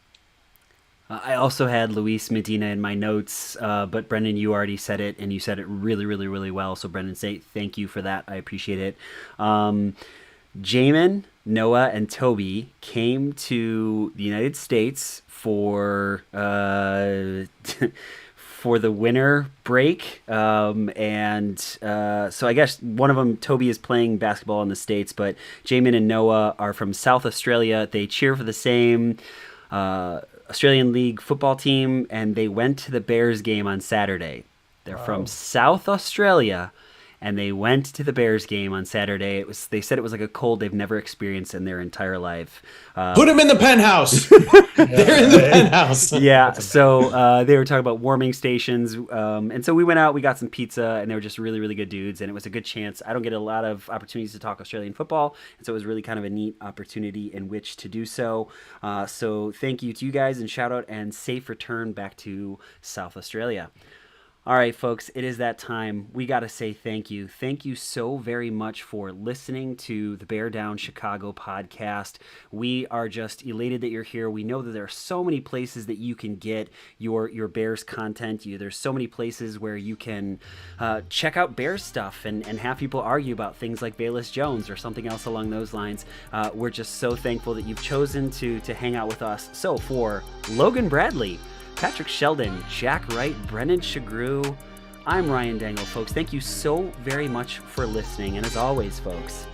I also had Luis Medina in my notes, but Brendan, you already said it, and you said it really, really, really well. So Brendan, thank you for that. I appreciate it. Jamin, Noah, and Toby came to the United States for for the winter break, and so I guess one of them, Toby, is playing basketball in the States, but Jamin and Noah are from South Australia. They cheer for the same Australian League football team, and they went to the Bears game on Saturday. They're from South Australia, and they went to the Bears game on Saturday. They said it was like a cold they've never experienced in their entire life. Put them in the penthouse. They're in the penthouse. Yeah, so they were talking about warming stations, and so we went out, we got some pizza, and they were just really, really good dudes, and it was a good chance. I don't get a lot of opportunities to talk Australian football, and so it was really kind of a neat opportunity in which to do so. So thank you to you guys, and shout out and safe return back to South Australia. All right, folks, it is that time. We got to say thank you. Thank you so very much for listening to the Bear Down Chicago podcast. We are just elated that you're here. We know that there are so many places that you can get your Bears content. There's so many places where you can check out Bears stuff and have people argue about things like Bayless Jones or something else along those lines. We're just so thankful that you've chosen to hang out with us. So for Logan Bradley, Patrick Sheldon, Jack Wright, Brendan Shagrew, I'm Ryan Dangle, folks. Thank you so very much for listening. And as always, folks,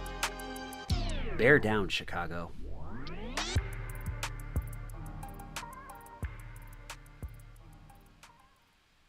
bear down, Chicago.